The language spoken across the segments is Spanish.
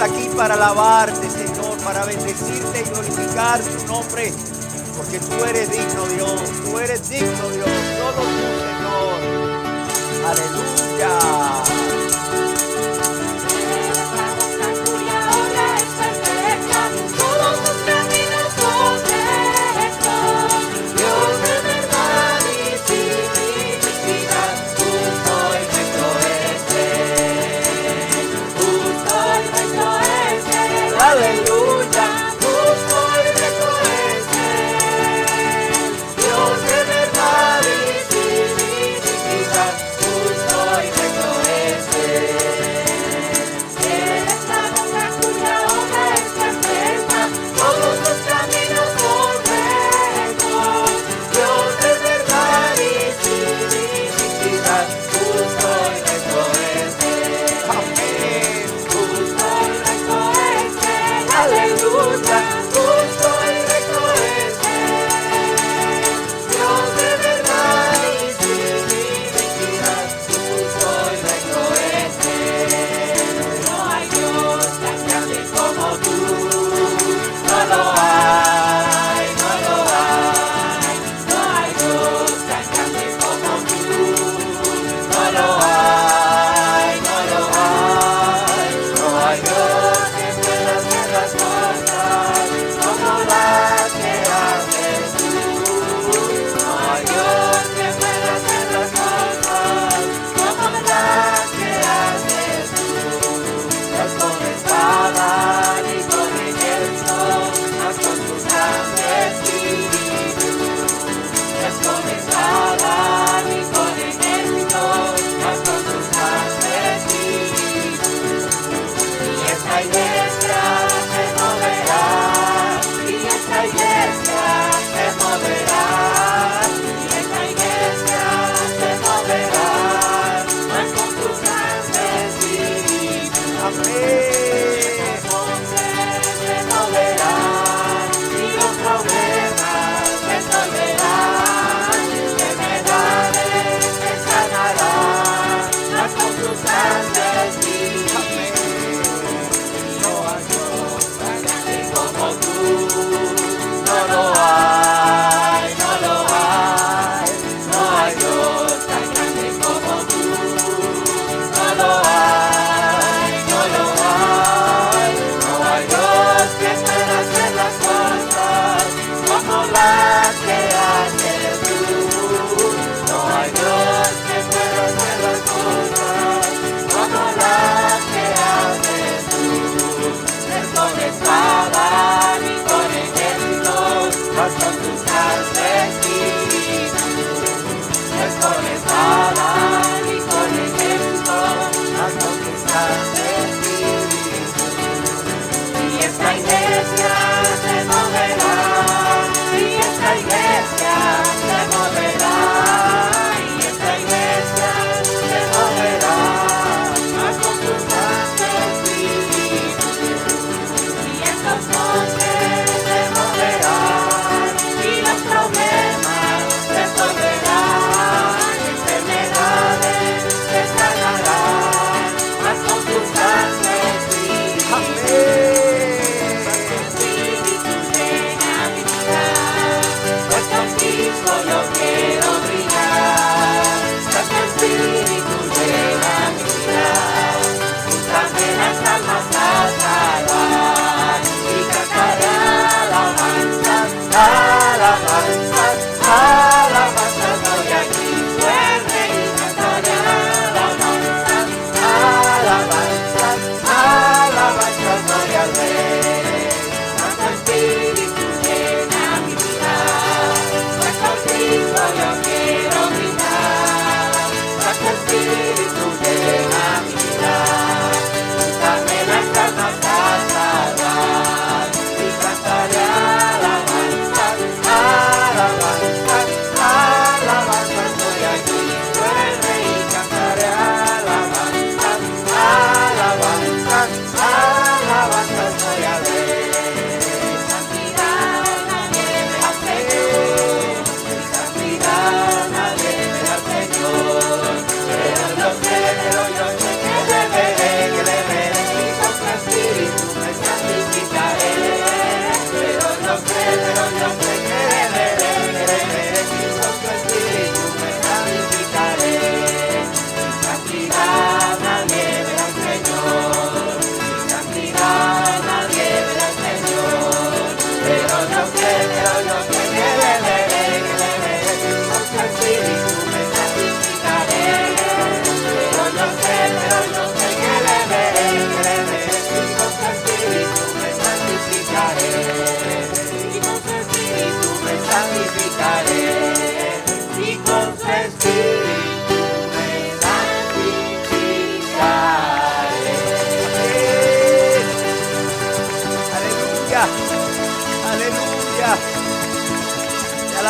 aquí para alabarte, Señor, para bendecirte y glorificar tu nombre, porque tú eres digno, Dios. Tú eres digno, Dios. Solo tú, Señor. Aleluya. Aleluya, justo y recto es Él, Dios de verdad y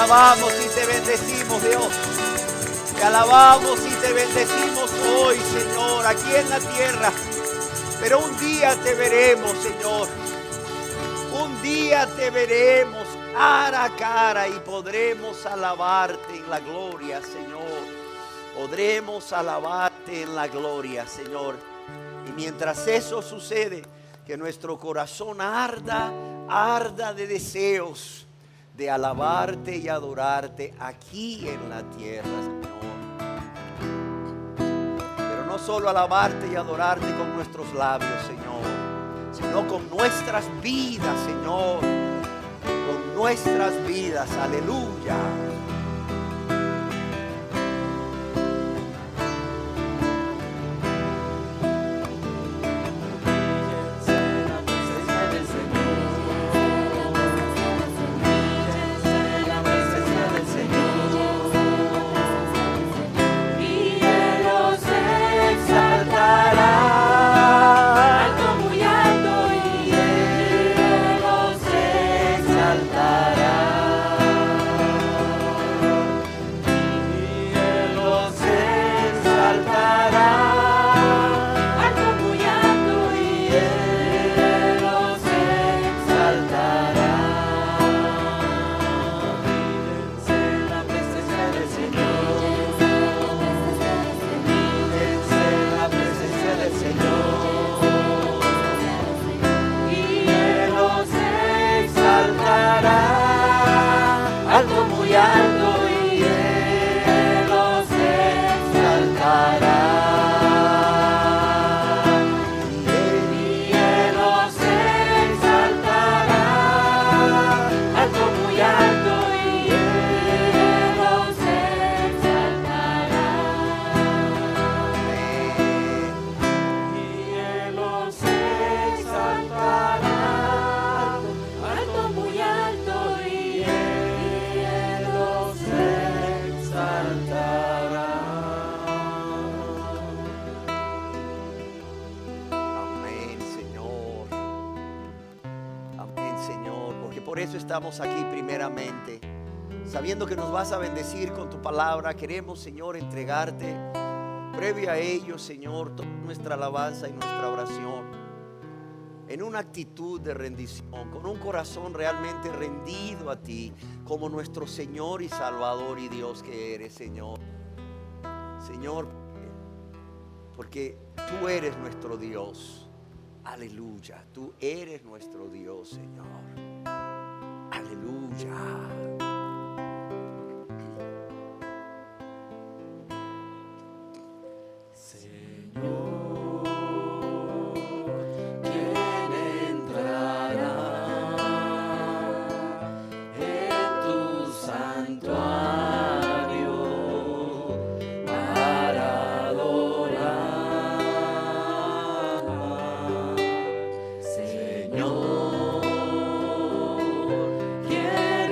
alabamos y te bendecimos, Dios. Te alabamos y te bendecimos hoy, Señor, aquí en la tierra. Pero un día te veremos, Señor. Un día te veremos cara a cara y podremos alabarte en la gloria, Señor. Podremos alabarte en la gloria, Señor. Y mientras eso sucede, que nuestro corazón arda de deseos de alabarte y adorarte aquí en la tierra, Señor. Pero no solo alabarte y adorarte con nuestros labios, Señor, sino con nuestras vidas, Señor. Con nuestras vidas, aleluya. Estamos aquí primeramente, sabiendo que nos vas a bendecir con tu palabra. Queremos, Señor, entregarte previo a ello, Señor, toda nuestra alabanza y nuestra oración en una actitud de rendición, con un corazón realmente rendido a ti, como nuestro Señor y Salvador y Dios que eres, Señor. Señor, porque tú eres nuestro Dios. Aleluya, tú eres nuestro Dios, Señor. Aleluya. Señor, ¿quién entrará en tu santuario para adorar? Señor, ¿quién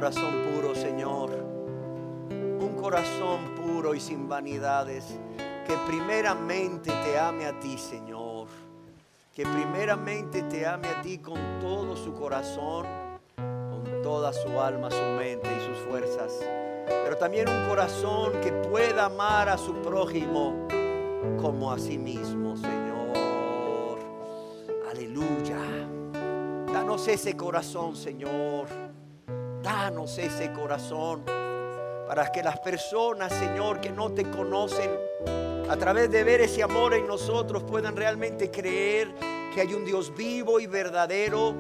corazón puro, Señor. Un corazón puro y sin vanidades. Que primeramente te ame a ti, Señor. Que primeramente te ame a ti con todo su corazón, con toda su alma, su mente y sus fuerzas. Pero también un corazón que pueda amar a su prójimo como a sí mismo, Señor. Aleluya. Danos ese corazón, Señor. Danos ese corazón para que las personas, Señor, que no te conocen, a través de ver ese amor en nosotros, puedan realmente creer que hay un Dios vivo y verdadero,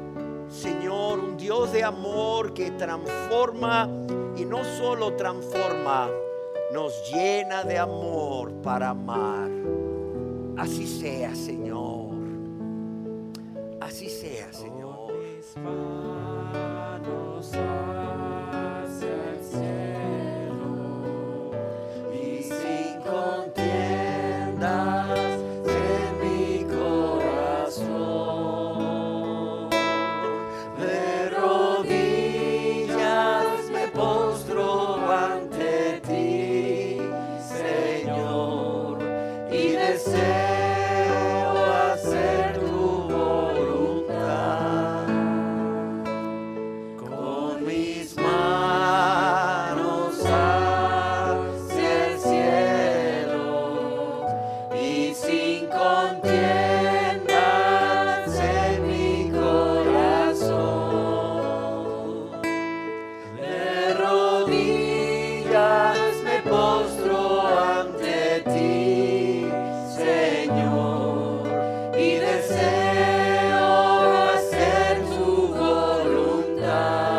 Señor, un Dios de amor que transforma y no solo transforma, nos llena de amor para amar. Así sea, Señor. Así sea, Señor. Manos hacia el cielo y sin contiendas en mi corazón, de rodillas me postro ante ti, Señor, y deseo hacer tu voluntad. Con mis manos hacia el cielo y sin contiendas en mi corazón, de rodillas me postro ante ti, Señor, y deseo hacer tu voluntad.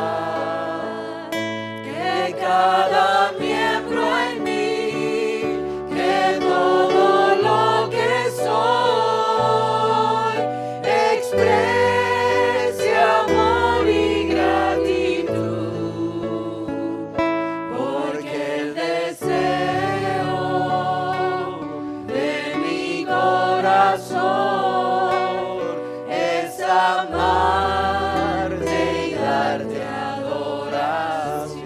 Que cada miembro en mí, que todo lo que soy, exprese amor y gratitud, porque el deseo de mi corazón es amarte y darte adoración.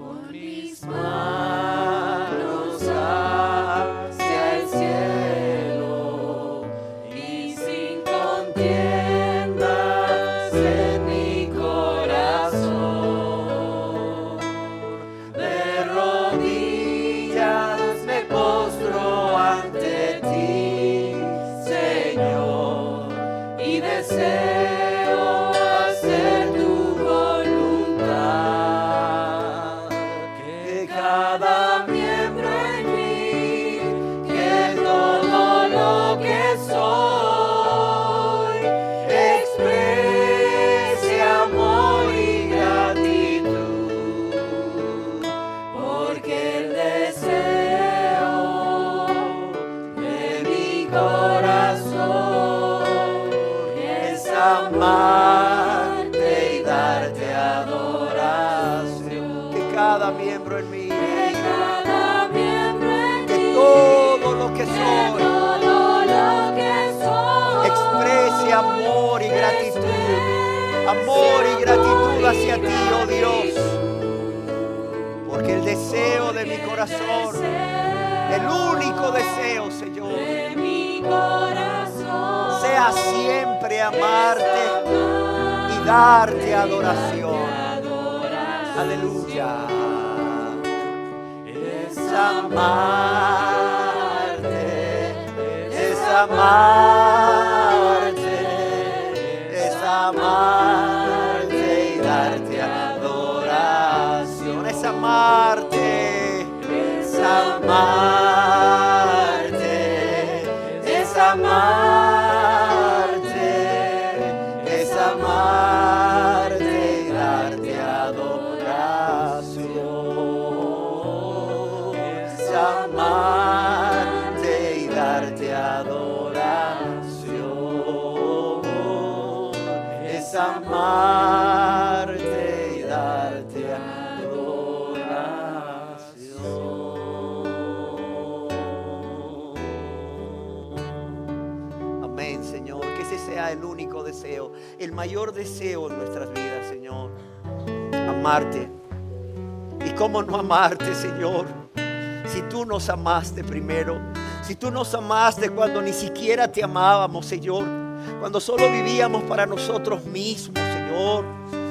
Con mis manos hacia el cielo y sin contiendas en mi corazón, de rodillas me postro ante ti, Señor, y deseo hacer tu voluntad. Que cada miembro en mí, que todo lo que soy, exprese amor y gratitud, porque el deseo de mi corazón es amarte y darte adoración. Que cada miembro en mí, Que cada miembro en que mí, todo lo que que soy, todo lo que soy, exprese amor y gratitud. Amor y gratitud hacia ti, oh Dios. Porque el deseo de mi corazón, el único deseo, Señor, de mi corazón, sea siempre amarte y darte adoración. Aleluya. es Amarte, es amarte, es amarte y darte adoración. Es amarte, es amarte, es amarte, es amarte y darte adoración. Es amarte y darte adoración. Es amarte y darte adoración. Amén, Señor. Que ese sea el único deseo, el mayor deseo en nuestras vidas, Señor. Señor. Amarte. ¿Y cómo no amarte, Señor? Si tú nos amaste primero. Si tú nos amaste cuando ni siquiera te amábamos, Señor. Cuando solo vivíamos para nosotros mismos, Señor.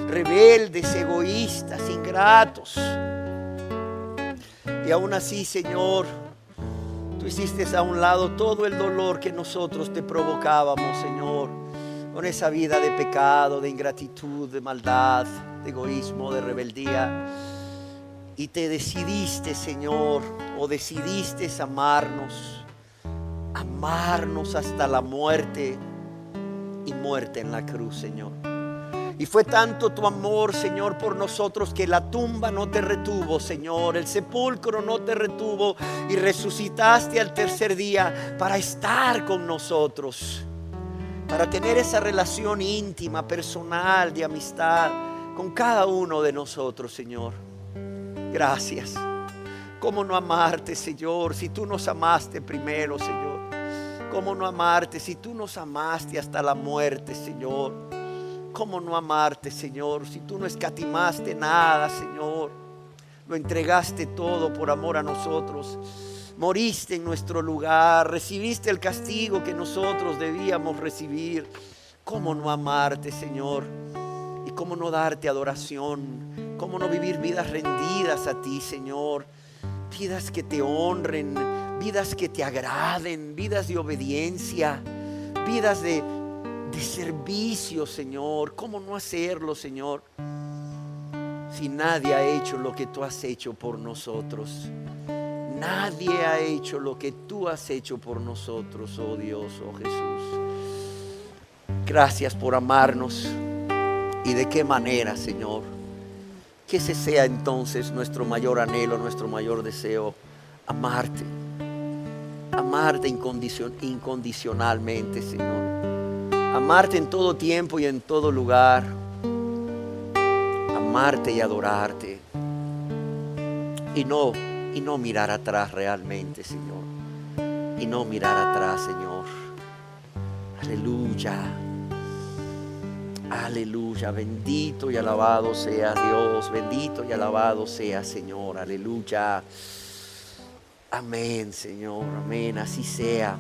Rebeldes, egoístas, ingratos. Y aún así, Señor, tú hiciste a un lado todo el dolor que nosotros te provocábamos, Señor. Con esa vida de pecado, de ingratitud, de maldad, de egoísmo, de rebeldía. Y te decidiste, Señor, o decidiste amarnos. Amarnos hasta la muerte. Y muerte en la cruz, Señor. Y fue tanto tu amor, Señor, por nosotros, que la tumba no te retuvo, Señor. El sepulcro no te retuvo. Y resucitaste al tercer día para estar con nosotros. Para tener esa relación íntima, personal, de amistad con cada uno de nosotros, Señor. Gracias. ¿Cómo no amarte, Señor, si tú nos amaste primero, Señor? ¿Cómo no amarte si tú nos amaste hasta la muerte, Señor? ¿Cómo no amarte, Señor, si tú no escatimaste nada, Señor? Lo entregaste todo por amor a nosotros. Moriste en nuestro lugar, recibiste el castigo que nosotros debíamos recibir. ¿Cómo no amarte, Señor? Y cómo no darte adoración. Cómo no vivir vidas rendidas a ti, Señor. Vidas que te honren, vidas que te agraden, vidas de obediencia, vidas de servicio, Señor. ¿Cómo no hacerlo, Señor? Si nadie ha hecho lo que tú has hecho por nosotros. Nadie ha hecho lo que tú has hecho por nosotros, oh Dios, oh Jesús. Gracias por amarnos. ¿Y de qué manera, Señor? Que ese sea entonces nuestro mayor anhelo, nuestro mayor deseo. Amarte. Amarte incondicionalmente, Señor. Amarte en todo tiempo y en todo lugar. Amarte y adorarte. Y no mirar atrás realmente, Señor. Y no mirar atrás, Señor. Aleluya. Aleluya. Bendito y alabado sea Dios. Bendito y alabado sea, Señor. Aleluya. Amén, Señor. Amén. Así sea.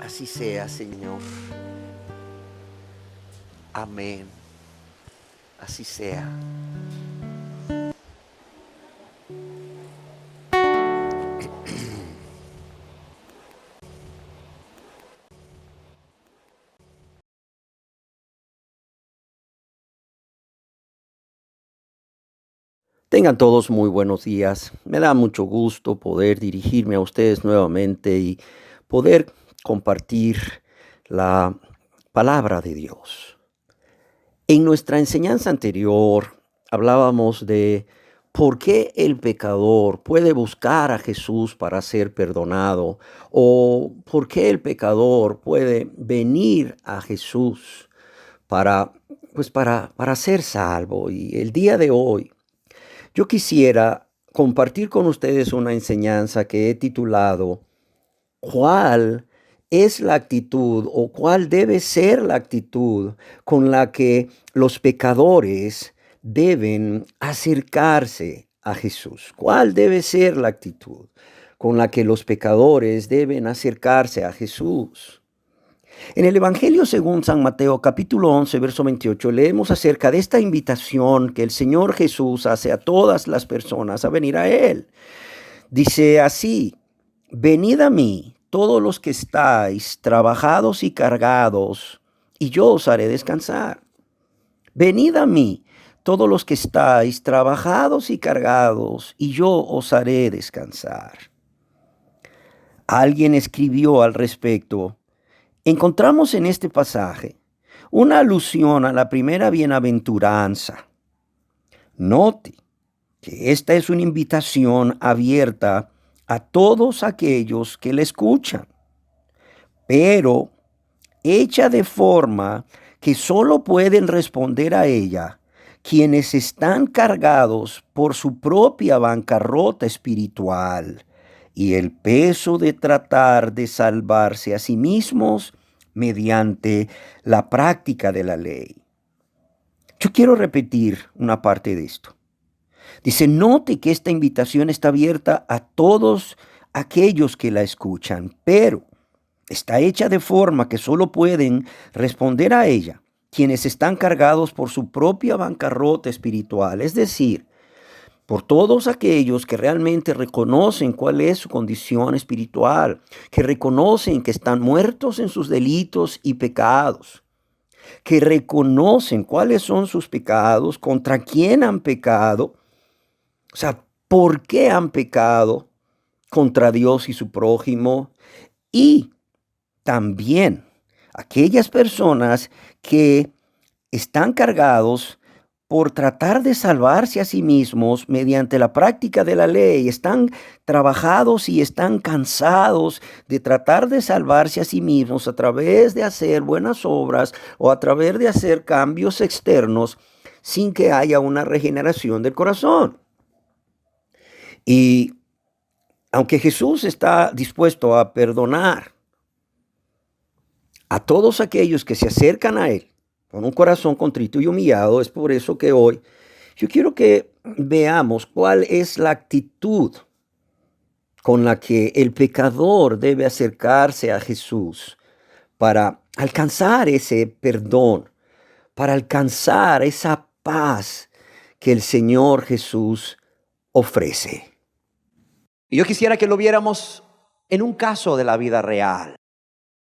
Así sea, Señor. Amén. Así sea. Tengan todos muy buenos días. Me da mucho gusto poder dirigirme a ustedes nuevamente y poder compartir la palabra de Dios. En nuestra enseñanza anterior hablábamos de por qué el pecador puede buscar a Jesús para ser perdonado, o por qué el pecador puede venir a Jesús para ser salvo. Y el día de hoy yo quisiera compartir con ustedes una enseñanza que he titulado ¿Cuál es la actitud o cuál debe ser la actitud con la que los pecadores deben acercarse a Jesús? ¿Cuál debe ser la actitud con la que los pecadores deben acercarse a Jesús? En el Evangelio según San Mateo, capítulo 11, verso 28, leemos acerca de esta invitación que el Señor Jesús hace a todas las personas a venir a Él. Dice así: venid a mí, todos los que estáis trabajados y cargados, y yo os haré descansar. Venid a mí, todos los que estáis trabajados y cargados, y yo os haré descansar. Alguien escribió al respecto: encontramos en este pasaje una alusión a la primera bienaventuranza. Note que esta es una invitación abierta a todos aquellos que la escuchan, pero hecha de forma que solo pueden responder a ella quienes están cargados por su propia bancarrota espiritual y el peso de tratar de salvarse a sí mismos mediante la práctica de la ley. Yo quiero repetir una parte de esto. Dice, note que esta invitación está abierta a todos aquellos que la escuchan, pero está hecha de forma que solo pueden responder a ella quienes están cargados por su propia bancarrota espiritual, es decir, por todos aquellos que realmente reconocen cuál es su condición espiritual, que reconocen que están muertos en sus delitos y pecados, que reconocen cuáles son sus pecados, contra quién han pecado, o sea, por qué han pecado contra Dios y su prójimo, y también aquellas personas que están cargados por tratar de salvarse a sí mismos mediante la práctica de la ley, están trabajados y están cansados de tratar de salvarse a sí mismos a través de hacer buenas obras o a través de hacer cambios externos sin que haya una regeneración del corazón. Y aunque Jesús está dispuesto a perdonar a todos aquellos que se acercan a Él con un corazón contrito y humillado, es por eso que hoy yo quiero que veamos cuál es la actitud con la que el pecador debe acercarse a Jesús para alcanzar ese perdón, para alcanzar esa paz que el Señor Jesús ofrece. Y yo quisiera que lo viéramos en un caso de la vida real.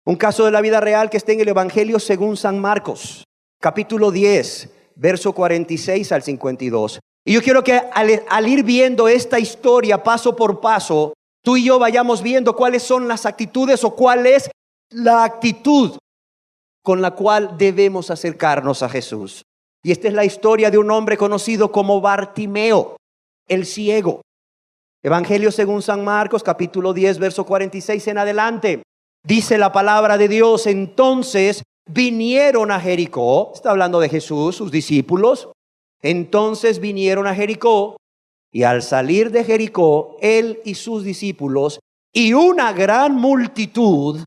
Un caso de la vida real que está en el Evangelio según San Marcos, capítulo 10, verso 46 al 52. Y yo quiero que al ir viendo esta historia paso por paso, tú y yo vayamos viendo cuáles son las actitudes o cuál es la actitud con la cual debemos acercarnos a Jesús. Y esta es la historia de un hombre conocido como Bartimeo, el ciego. Evangelio según San Marcos, capítulo 10, verso 46 en adelante. Dice la palabra de Dios, entonces vinieron a Jericó, está hablando de Jesús, sus discípulos. Entonces vinieron a Jericó, y al salir de Jericó, él y sus discípulos, y una gran multitud,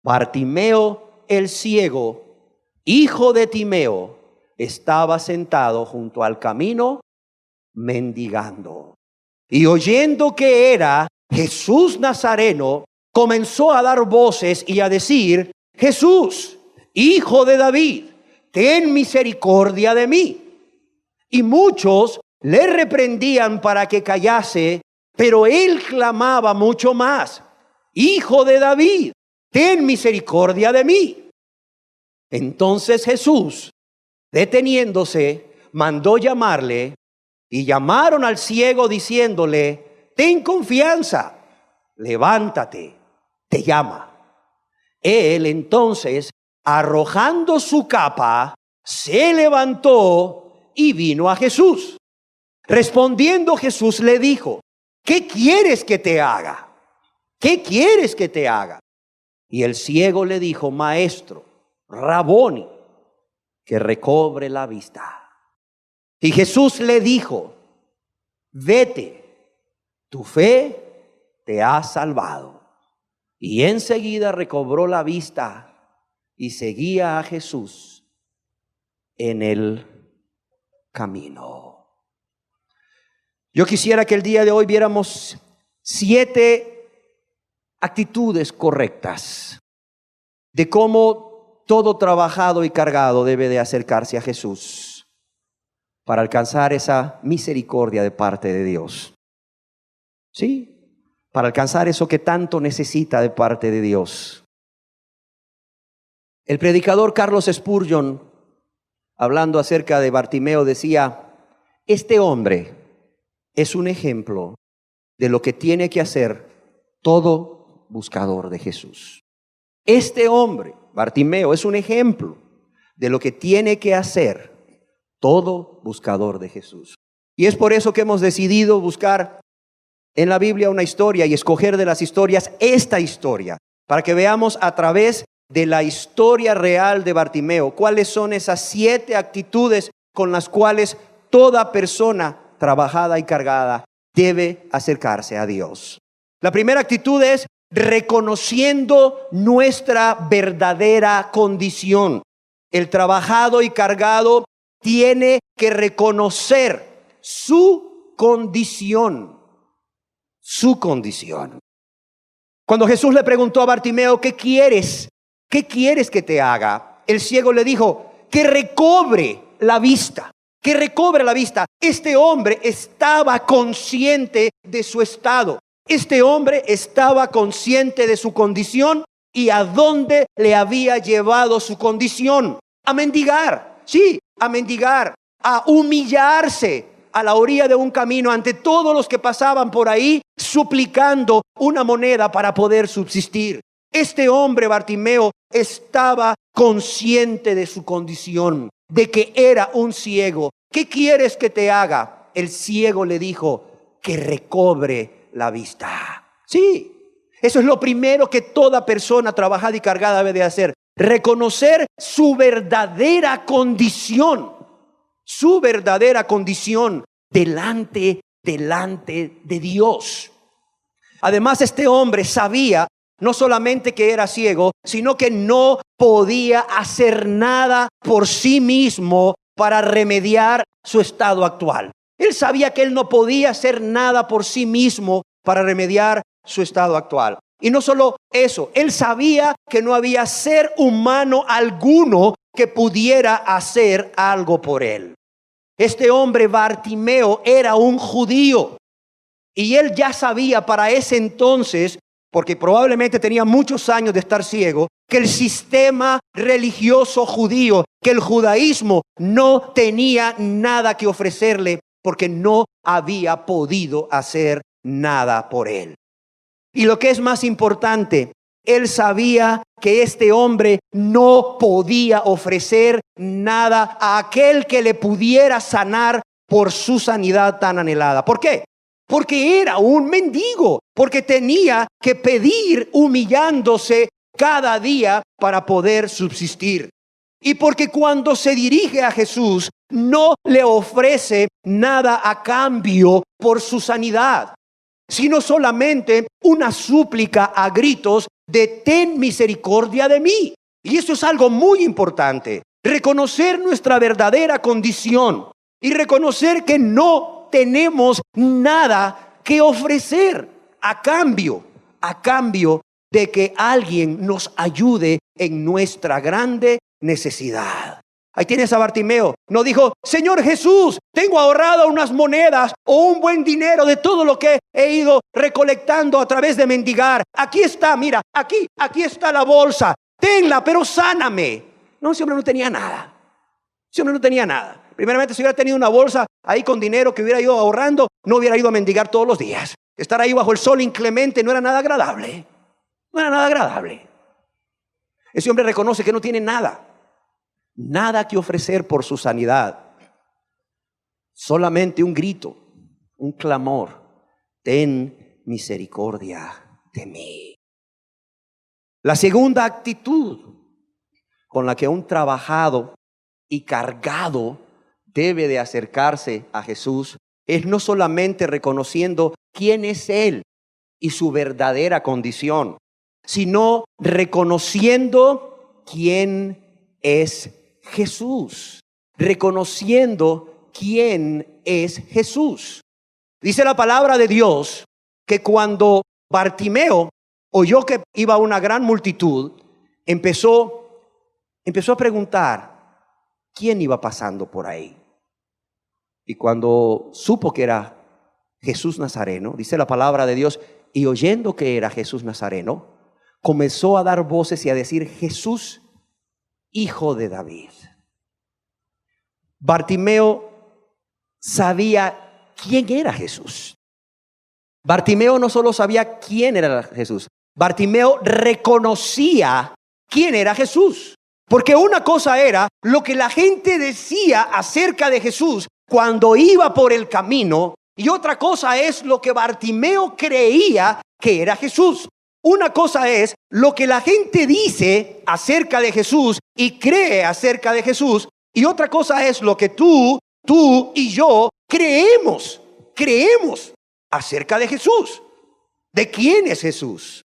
Bartimeo el ciego, hijo de Timeo, estaba sentado junto al camino, mendigando. Y oyendo que era Jesús Nazareno, comenzó a dar voces y a decir, Jesús, hijo de David, ten misericordia de mí. Y muchos le reprendían para que callase, pero él clamaba mucho más, Hijo de David, ten misericordia de mí. Entonces Jesús, deteniéndose, mandó llamarle, y llamaron al ciego diciéndole, ten confianza, levántate, te llama. Él entonces, arrojando su capa, se levantó y vino a Jesús. Respondiendo Jesús le dijo, ¿qué quieres que te haga? ¿Qué quieres que te haga? Y el ciego le dijo, Maestro, Raboni, que recobre la vista. Y Jesús le dijo, vete, tu fe te ha salvado. Y enseguida recobró la vista y seguía a Jesús en el camino. Yo quisiera que el día de hoy viéramos 7 actitudes correctas de cómo todo trabajado y cargado debe de acercarse a Jesús para alcanzar esa misericordia de parte de Dios. ¿Sí? Para alcanzar eso que tanto necesita de parte de Dios. El predicador Carlos Spurgeon, hablando acerca de Bartimeo, decía, este hombre es un ejemplo de lo que tiene que hacer todo buscador de Jesús. Este hombre, Bartimeo, es un ejemplo de lo que tiene que hacer todo buscador de Jesús. Y es por eso que hemos decidido buscar en la Biblia una historia y escoger de las historias esta historia, para que veamos a través de la historia real de Bartimeo cuáles son esas 7 actitudes con las cuales toda persona trabajada y cargada debe acercarse a Dios. La primera actitud es reconociendo nuestra verdadera condición. El trabajado y cargado tiene que reconocer su condición. Su condición. Cuando Jesús le preguntó a Bartimeo, ¿qué quieres? ¿Qué quieres que te haga? El ciego le dijo, que recobre la vista. Que recobre la vista. Este hombre estaba consciente de su estado. Este hombre estaba consciente de su condición y a dónde le había llevado su condición. A mendigar, sí, a mendigar, a humillarse a la orilla de un camino ante todos los que pasaban por ahí, suplicando una moneda para poder subsistir. Este hombre, Bartimeo, estaba consciente de su condición, de que era un ciego. ¿Qué quieres que te haga? El ciego le dijo, que recobre la vista. Sí, eso es lo primero que toda persona trabajada y cargada debe de hacer. Reconocer su verdadera condición. Su verdadera condición delante de Dios. Además, este hombre sabía no solamente que era ciego, sino que no podía hacer nada por sí mismo para remediar su estado actual. Él sabía que él no podía hacer nada por sí mismo para remediar su estado actual. Y no solo eso, él sabía que no había ser humano alguno que pudiera hacer algo por él. Este hombre Bartimeo era un judío y él ya sabía para ese entonces, porque probablemente tenía muchos años de estar ciego, que el sistema religioso judío, que el judaísmo no tenía nada que ofrecerle porque no había podido hacer nada por él. Y lo que es más importante, él sabía que este hombre no podía ofrecer nada a aquel que le pudiera sanar por su sanidad tan anhelada. ¿Por qué? Porque era un mendigo, porque tenía que pedir humillándose cada día para poder subsistir. Y porque cuando se dirige a Jesús, no le ofrece nada a cambio por su sanidad, sino solamente una súplica a gritos de ten misericordia de mí. Y eso es algo muy importante, reconocer nuestra verdadera condición y reconocer que no tenemos nada que ofrecer a cambio de que alguien nos ayude en nuestra grande necesidad. Ahí tienes a Bartimeo. No dijo, Señor Jesús, tengo ahorrado unas monedas o un buen dinero de todo lo que he ido recolectando a través de mendigar. Aquí está, mira, aquí está la bolsa. Tenla, pero sáname. No, ese hombre no tenía nada. Ese hombre no tenía nada. Primeramente, si hubiera tenido una bolsa ahí con dinero que hubiera ido ahorrando, no hubiera ido a mendigar todos los días. Estar ahí bajo el sol inclemente no era nada agradable. No era nada agradable. Ese hombre reconoce que no tiene nada. Nada que ofrecer por su sanidad. Solamente un grito, un clamor. Ten misericordia de mí. La segunda actitud con la que un trabajado y cargado debe de acercarse a Jesús es no solamente reconociendo quién es Él y su verdadera condición, sino reconociendo quién es Jesús. Reconociendo quién es Jesús. Dice la palabra de Dios que cuando Bartimeo oyó que iba una gran multitud, empezó a preguntar quién iba pasando por ahí. Y cuando supo que era Jesús Nazareno, dice la palabra de Dios, y oyendo que era Jesús Nazareno, comenzó a dar voces y a decir, Jesús, hijo de David. Bartimeo sabía quién era Jesús. Bartimeo no solo sabía quién era Jesús, Bartimeo reconocía quién era Jesús. Porque una cosa era lo que la gente decía acerca de Jesús cuando iba por el camino, y otra cosa es lo que Bartimeo creía que era Jesús. Una cosa es lo que la gente dice acerca de Jesús y cree acerca de Jesús, y otra cosa es lo que tú y yo creemos acerca de Jesús. ¿De quién es Jesús?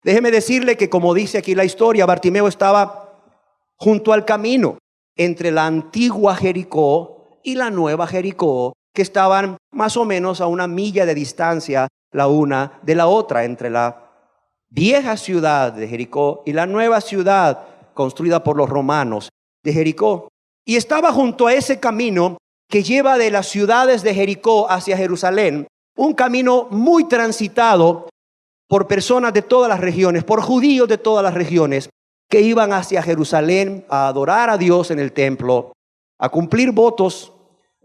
Déjeme decirle que, como dice aquí la historia, Bartimeo estaba junto al camino. entre la antigua Jericó y la nueva Jericó, que estaban más o menos a 1 milla de distancia la una de la otra, entre la vieja ciudad de Jericó y la nueva ciudad construida por los romanos de Jericó. Y estaba junto a ese camino que lleva de las ciudades de Jericó hacia Jerusalén, un camino muy transitado por personas de todas las regiones, por judíos de todas las regiones, que iban hacia Jerusalén a adorar a Dios en el templo, a cumplir votos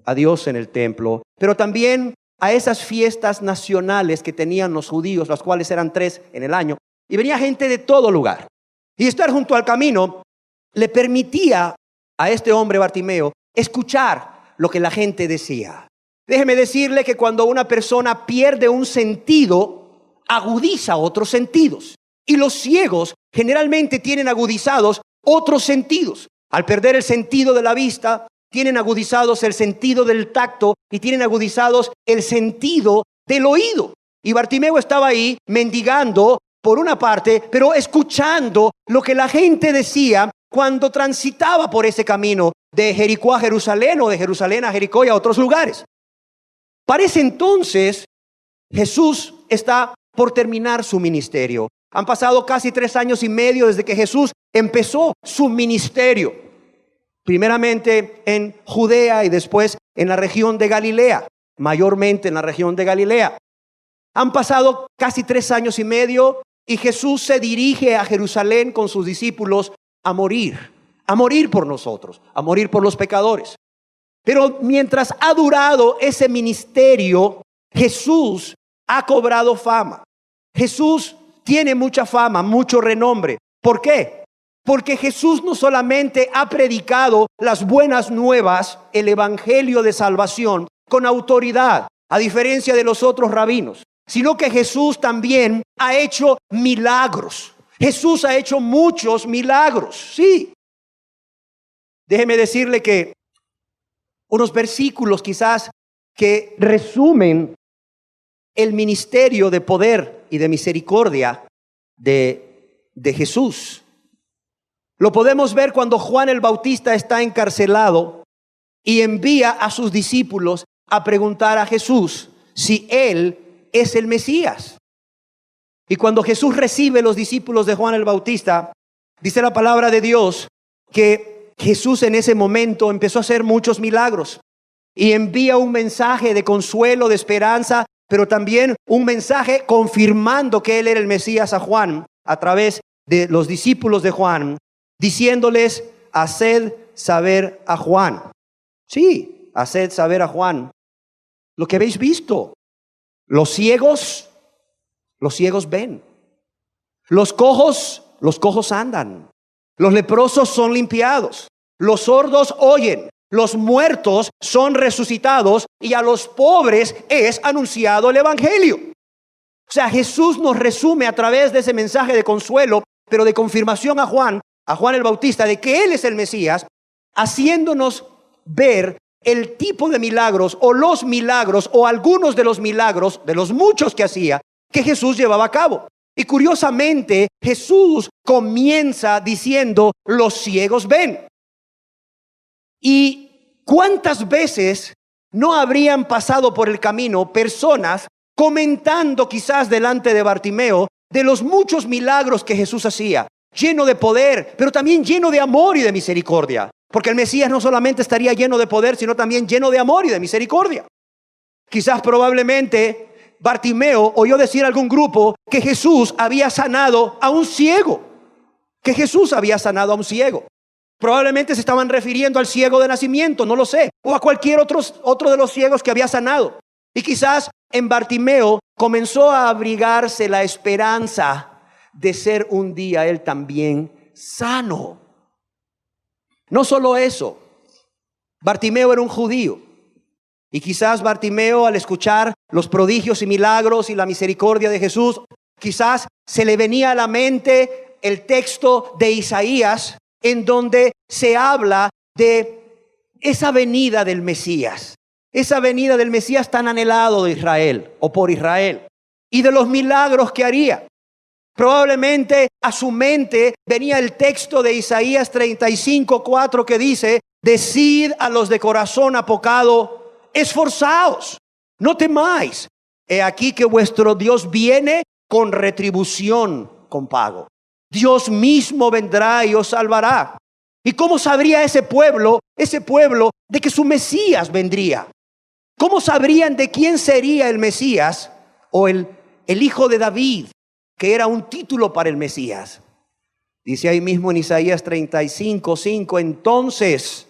a Dios en el templo, pero también a esas fiestas nacionales que tenían los judíos, las cuales eran 3 en el año, y venía gente de todo lugar. Y estar junto al camino le permitía a este hombre Bartimeo escuchar lo que la gente decía. Déjeme decirle que cuando una persona pierde un sentido, agudiza otros sentidos. Y los ciegos generalmente tienen agudizados otros sentidos. Al perder el sentido de la vista, tienen agudizados el sentido del tacto y tienen agudizados el sentido del oído. Y Bartimeo estaba ahí mendigando por una parte, pero escuchando lo que la gente decía cuando transitaba por ese camino de Jericó a Jerusalén o de Jerusalén a Jericó y a otros lugares. Para ese entonces, Jesús está por terminar su ministerio. Han pasado casi 3 años y medio desde que Jesús empezó su ministerio. Primeramente en Judea y después en la región de Galilea, mayormente en la región de Galilea. Han pasado casi 3 años y medio y Jesús se dirige a Jerusalén con sus discípulos a morir por nosotros, a morir por los pecadores. Pero mientras ha durado ese ministerio, Jesús ha cobrado fama. Jesús tiene mucha fama, mucho renombre. ¿Por qué? Porque Jesús no solamente ha predicado las buenas nuevas, el evangelio de salvación, con autoridad, a diferencia de los otros rabinos, sino que Jesús también ha hecho milagros. Jesús ha hecho muchos milagros, sí. Déjeme decirle que unos versículos quizás que resumen el ministerio de poder y de misericordia de Jesús. Lo podemos ver cuando Juan el Bautista está encarcelado y envía a sus discípulos a preguntar a Jesús si él es el Mesías. Y cuando Jesús recibe los discípulos de Juan el Bautista, dice la palabra de Dios que Jesús en ese momento empezó a hacer muchos milagros y envía un mensaje de consuelo, de esperanza, pero también un mensaje confirmando que él era el Mesías a Juan a través de los discípulos de Juan, diciéndoles: haced saber a Juan. Sí, haced saber a Juan lo que habéis visto. Los ciegos ven. Los cojos andan. Los leprosos son limpiados. Los sordos oyen. Los muertos son resucitados y a los pobres es anunciado el evangelio. O sea, Jesús nos resume a través de ese mensaje de consuelo, pero de confirmación a Juan el Bautista, de que él es el Mesías, haciéndonos ver el tipo de milagros o los milagros o algunos de los milagros, de los muchos que hacía, que Jesús llevaba a cabo. Y curiosamente, Jesús comienza diciendo: los ciegos ven. ¿Y cuántas veces no habrían pasado por el camino personas comentando quizás delante de Bartimeo de los muchos milagros que Jesús hacía, lleno de poder, pero también lleno de amor y de misericordia? Porque el Mesías no solamente estaría lleno de poder, sino también lleno de amor y de misericordia. Quizás probablemente Bartimeo oyó decir a algún grupo que Jesús había sanado a un ciego. Que Jesús había sanado a un ciego. Probablemente se estaban refiriendo al ciego de nacimiento, no lo sé, o a cualquier otro de los ciegos que había sanado. Y quizás en Bartimeo comenzó a abrigarse la esperanza de ser un día él también sano. No solo eso, Bartimeo era un judío. Y quizás Bartimeo, al escuchar los prodigios y milagros y la misericordia de Jesús, quizás se le venía a la mente el texto de Isaías, en donde se habla de esa venida del Mesías. Esa venida del Mesías tan anhelado de Israel o por Israel. Y de los milagros que haría. Probablemente a su mente venía el texto de Isaías 35:4 que dice: decid a los de corazón apocado, esforzaos, no temáis. He aquí que vuestro Dios viene con retribución, con pago. Dios mismo vendrá y os salvará. ¿Y cómo sabría ese pueblo, de que su Mesías vendría? ¿Cómo sabrían de quién sería el Mesías o el hijo de David, que era un título para el Mesías? Dice ahí mismo en Isaías 35:5, entonces,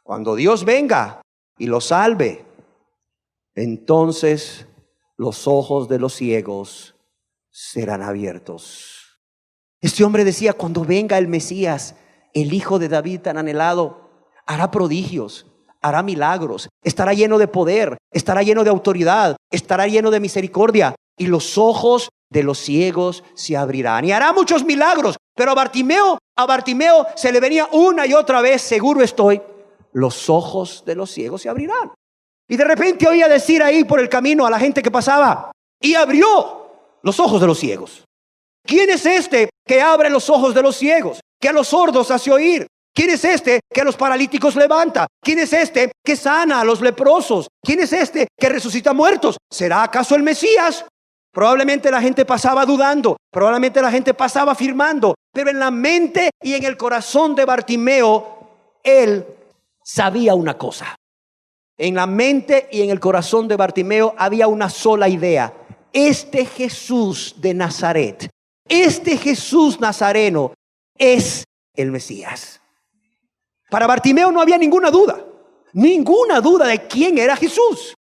cuando Dios venga y lo salve, entonces los ojos de los ciegos serán abiertos. Este hombre decía: cuando venga el Mesías, el hijo de David tan anhelado, hará prodigios, hará milagros, estará lleno de poder, estará lleno de autoridad, estará lleno de misericordia, y los ojos de los ciegos se abrirán, y hará muchos milagros. Pero a Bartimeo se le venía una y otra vez: seguro estoy, los ojos de los ciegos se abrirán. Y de repente oía decir ahí por el camino a la gente que pasaba: y abrió los ojos de los ciegos. ¿Quién es este que abre los ojos de los ciegos, que a los sordos hace oír? ¿Quién es este que a los paralíticos levanta? ¿Quién es este que sana a los leprosos? ¿Quién es este que resucita muertos? ¿Será acaso el Mesías? Probablemente la gente pasaba dudando, probablemente la gente pasaba afirmando, pero en la mente y en el corazón de Bartimeo, él sabía una cosa. En la mente y en el corazón de Bartimeo había una sola idea: este Jesús de Nazaret, este Jesús nazareno es el Mesías. Para Bartimeo no había ninguna duda de quién era Jesús.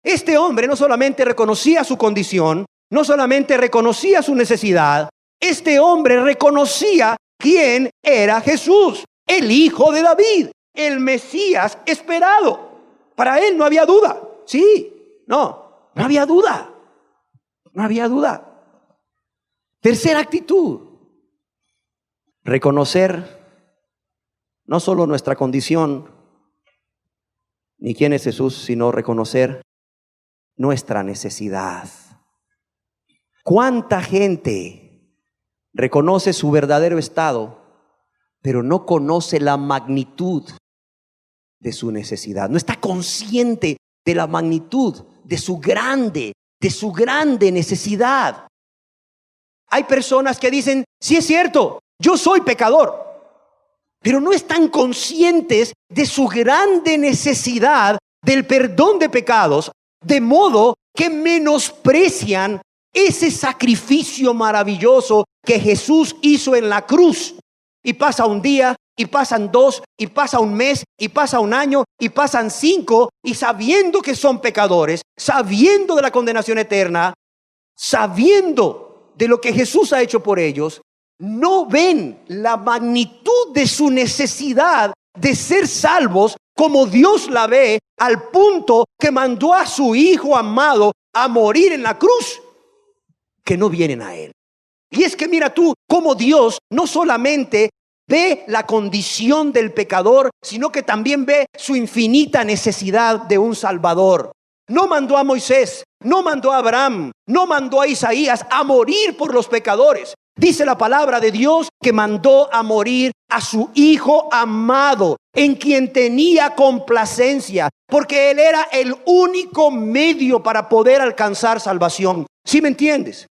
Este hombre no solamente reconocía su condición, no solamente reconocía su necesidad, este hombre reconocía quién era Jesús, el hijo de David, el Mesías esperado. Para él no había duda. No había duda. No había duda. Tercera actitud: reconocer no solo nuestra condición ni quién es Jesús, sino reconocer nuestra necesidad. ¿Cuánta gente reconoce su verdadero estado, pero no conoce la magnitud de su necesidad? No está consciente de la magnitud de su grande necesidad. Hay personas que dicen: sí, es cierto, yo soy pecador, pero no están conscientes de su grande necesidad del perdón de pecados, de modo que menosprecian ese sacrificio maravilloso que Jesús hizo en la cruz. Y pasa un día, y pasan 2, y pasa un mes, y pasa un año, y pasan 5, y sabiendo que son pecadores, sabiendo de la condenación eterna, sabiendo de lo que Jesús ha hecho por ellos, no ven la magnitud de su necesidad de ser salvos como Dios la ve, al punto que mandó a su Hijo amado a morir en la cruz, que no vienen a Él. Y es que mira tú cómo Dios no solamente ve la condición del pecador, sino que también ve su infinita necesidad de un Salvador. No mandó a Moisés, no mandó a Abraham, no mandó a Isaías a morir por los pecadores. Dice la palabra de Dios que mandó a morir a su Hijo amado, en quien tenía complacencia, porque Él era el único medio para poder alcanzar salvación. ¿Sí me entiendes?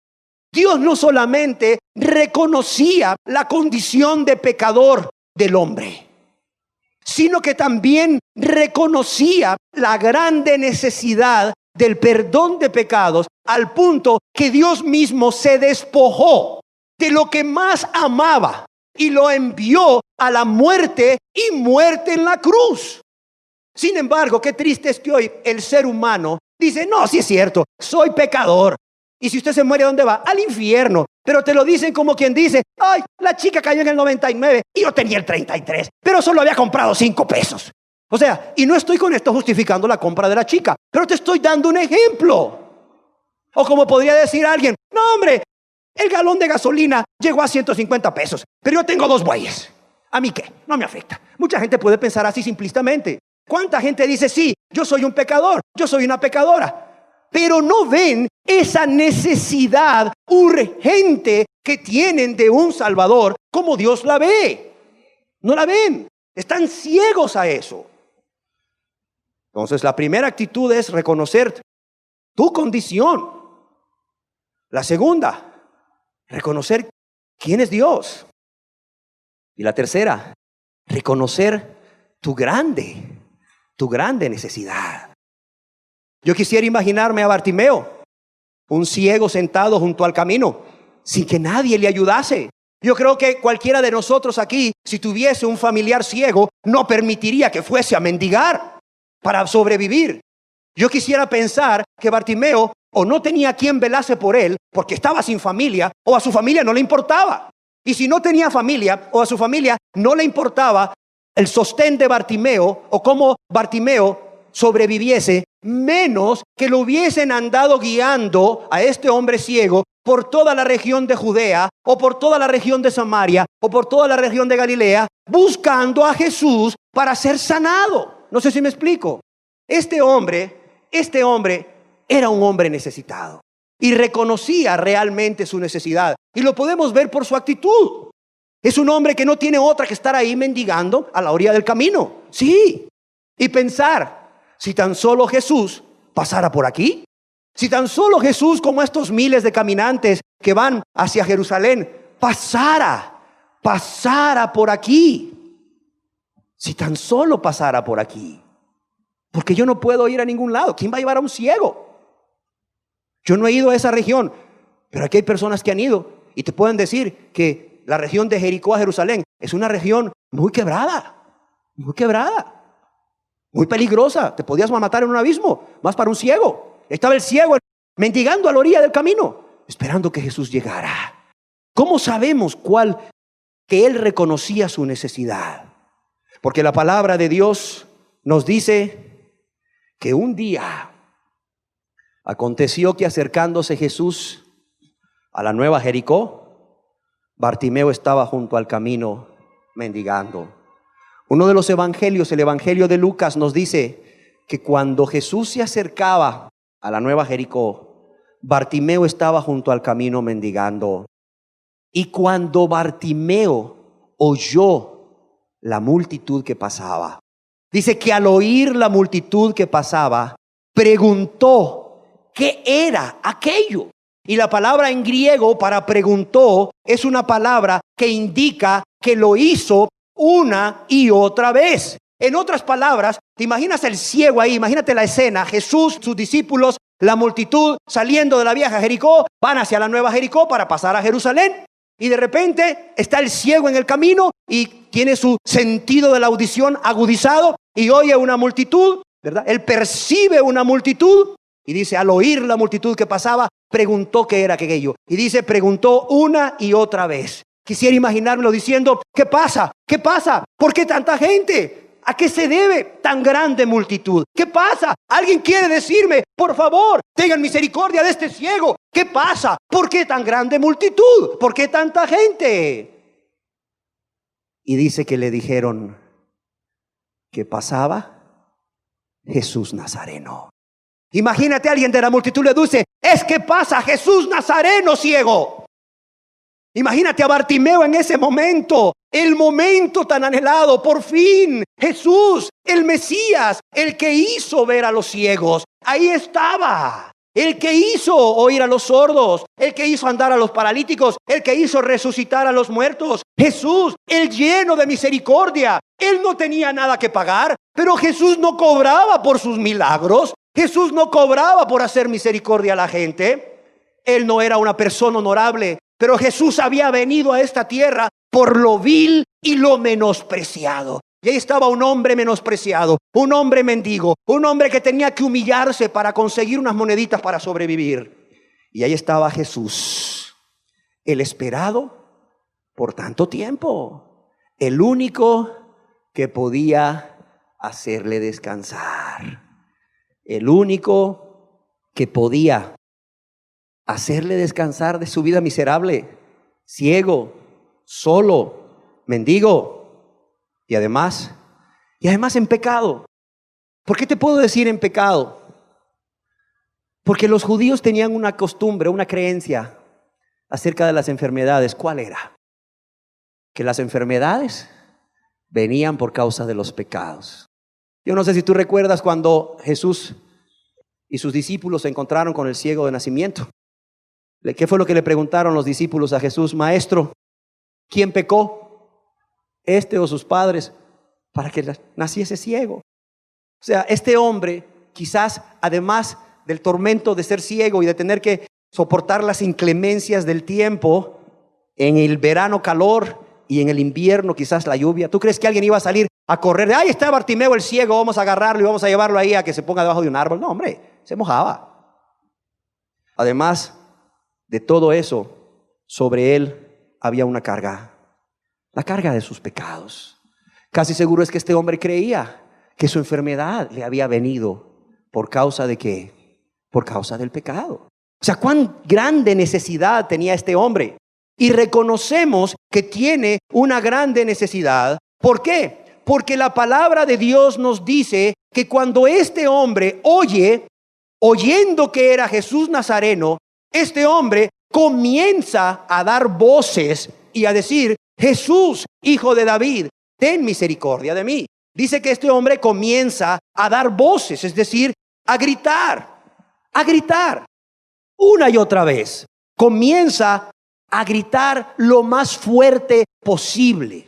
Dios no solamente reconocía la condición de pecador del hombre, sino que también reconocía la grande necesidad del perdón de pecados, al punto que Dios mismo se despojó de lo que más amaba y lo envió a la muerte, y muerte en la cruz. Sin embargo, qué triste es que hoy el ser humano dice: no, sí es cierto, soy pecador. Y si usted se muere, ¿a dónde va? Al infierno. Pero te lo dicen como quien dice: ay, la chica cayó en el 99 y yo tenía el 33, pero solo había comprado 5 pesos. O sea, y no estoy con esto justificando la compra de la chica, pero te estoy dando un ejemplo. O como podría decir alguien: no, hombre, el galón de gasolina llegó a 150 pesos, pero yo tengo 2 bueyes. ¿A mí qué? No me afecta. Mucha gente puede pensar así simplistamente. ¿Cuánta gente dice: sí, yo soy un pecador, yo soy una pecadora? pero no ven esa necesidad urgente que tienen de un Salvador como Dios la ve. No la ven, están ciegos a eso. Entonces la primera actitud es reconocer tu condición. La segunda, reconocer quién es Dios. Y la tercera, reconocer tu grande necesidad. Yo quisiera imaginarme a Bartimeo, un ciego sentado junto al camino, sin que nadie le ayudase. Yo creo que cualquiera de nosotros aquí, si tuviese un familiar ciego, no permitiría que fuese a mendigar para sobrevivir. Yo quisiera pensar que Bartimeo o no tenía quien velase por él porque estaba sin familia, o a su familia no le importaba. Y si no tenía familia o a su familia no le importaba el sostén de Bartimeo o cómo Bartimeo sobreviviese, menos que lo hubiesen andado guiando a este hombre ciego por toda la región de Judea o por toda la región de Samaria o por toda la región de Galilea, buscando a Jesús para ser sanado. No sé si me explico. Este hombre era un hombre necesitado y reconocía realmente su necesidad, y lo podemos ver por su actitud. Es un hombre que no tiene otra que estar ahí mendigando a la orilla del camino. Sí, y pensar, si tan solo Jesús pasara por aquí, si tan solo Jesús, como estos miles de caminantes que van hacia Jerusalén, pasara por aquí, si tan solo pasara por aquí, porque yo no puedo ir a ningún lado. ¿Quién va a llevar a un ciego? Yo no he ido a esa región, pero aquí hay personas que han ido y te pueden decir que la región de Jericó a Jerusalén es una región muy quebrada, muy peligrosa. Te podías matar en un abismo, más para un ciego. Estaba el ciego mendigando a la orilla del camino, esperando que Jesús llegara. ¿Cómo sabemos que él reconocía su necesidad? Porque la palabra de Dios nos dice que un día aconteció que, acercándose Jesús a la nueva Jericó, Bartimeo estaba junto al camino mendigando. Uno de los evangelios, el evangelio de Lucas, nos dice que cuando Jesús se acercaba a la nueva Jericó, Bartimeo estaba junto al camino mendigando. Y cuando Bartimeo oyó la multitud que pasaba, dice que al oír la multitud que pasaba, preguntó ¿qué era aquello? Y la palabra en griego para preguntó es una palabra que indica que lo hizo una y otra vez. En otras palabras, te imaginas el ciego ahí, imagínate la escena: Jesús, sus discípulos, la multitud saliendo de la vieja Jericó, van hacia la nueva Jericó para pasar a Jerusalén. Y de repente está el ciego en el camino y tiene su sentido de la audición agudizado y oye una multitud, ¿verdad? Él percibe una multitud. Y dice, al oír la multitud que pasaba, preguntó qué era aquello. Y dice, preguntó una y otra vez. Quisiera imaginármelo diciendo, ¿qué pasa? ¿Qué pasa? ¿Por qué tanta gente? ¿A qué se debe tan grande multitud? ¿Qué pasa? ¿Alguien quiere decirme, por favor, tengan misericordia de este ciego? ¿Qué pasa? ¿Por qué tan grande multitud? ¿Por qué tanta gente? Y dice que le dijeron que pasaba Jesús Nazareno. Imagínate, alguien de la multitud le dice, es que pasa Jesús Nazareno ciego. Imagínate a Bartimeo en ese momento, el momento tan anhelado. Por fin Jesús, el Mesías, el que hizo ver a los ciegos, ahí estaba. El que hizo oír a los sordos, el que hizo andar a los paralíticos, el que hizo resucitar a los muertos. Jesús, el lleno de misericordia. Él no tenía nada que pagar, pero Jesús no cobraba por sus milagros. Jesús no cobraba por hacer misericordia a la gente. Él no era una persona honorable, pero Jesús había venido a esta tierra por lo vil y lo menospreciado. Y ahí estaba un hombre menospreciado, un hombre mendigo, un hombre que tenía que humillarse para conseguir unas moneditas para sobrevivir. Y ahí estaba Jesús, el esperado por tanto tiempo, el único que podía hacerle descansar. El único que podía hacerle descansar de su vida miserable, ciego, solo, mendigo y además en pecado. ¿Por qué te puedo decir en pecado? Porque los judíos tenían una costumbre, una creencia acerca de las enfermedades. ¿Cuál era? Que las enfermedades venían por causa de los pecados. Yo no sé si tú recuerdas cuando Jesús y sus discípulos se encontraron con el ciego de nacimiento. ¿Qué fue lo que le preguntaron los discípulos a Jesús? Maestro, ¿quién pecó? ¿Este o sus padres? Para que naciese ciego. O sea, este hombre, quizás además del tormento de ser ciego y de tener que soportar las inclemencias del tiempo, en el verano calor y en el invierno quizás la lluvia. ¿Tú crees que alguien iba a salir a correr? Ahí está Bartimeo el ciego, vamos a agarrarlo y vamos a llevarlo ahí a que se ponga debajo de un árbol. No, hombre, se mojaba. Además de todo eso, sobre él había una carga, la carga de sus pecados. Casi seguro es que este hombre creía que su enfermedad le había venido por causa de ¿qué? Por causa del pecado. O sea, cuán grande necesidad tenía este hombre. Y reconocemos que tiene una grande necesidad. ¿Por qué? Porque la palabra de Dios nos dice que cuando este hombre oyendo que era Jesús Nazareno, este hombre comienza a dar voces y a decir: Jesús, hijo de David, ten misericordia de mí. Dice que este hombre comienza a dar voces, es decir, a gritar una y otra vez. Comienza a gritar lo más fuerte posible.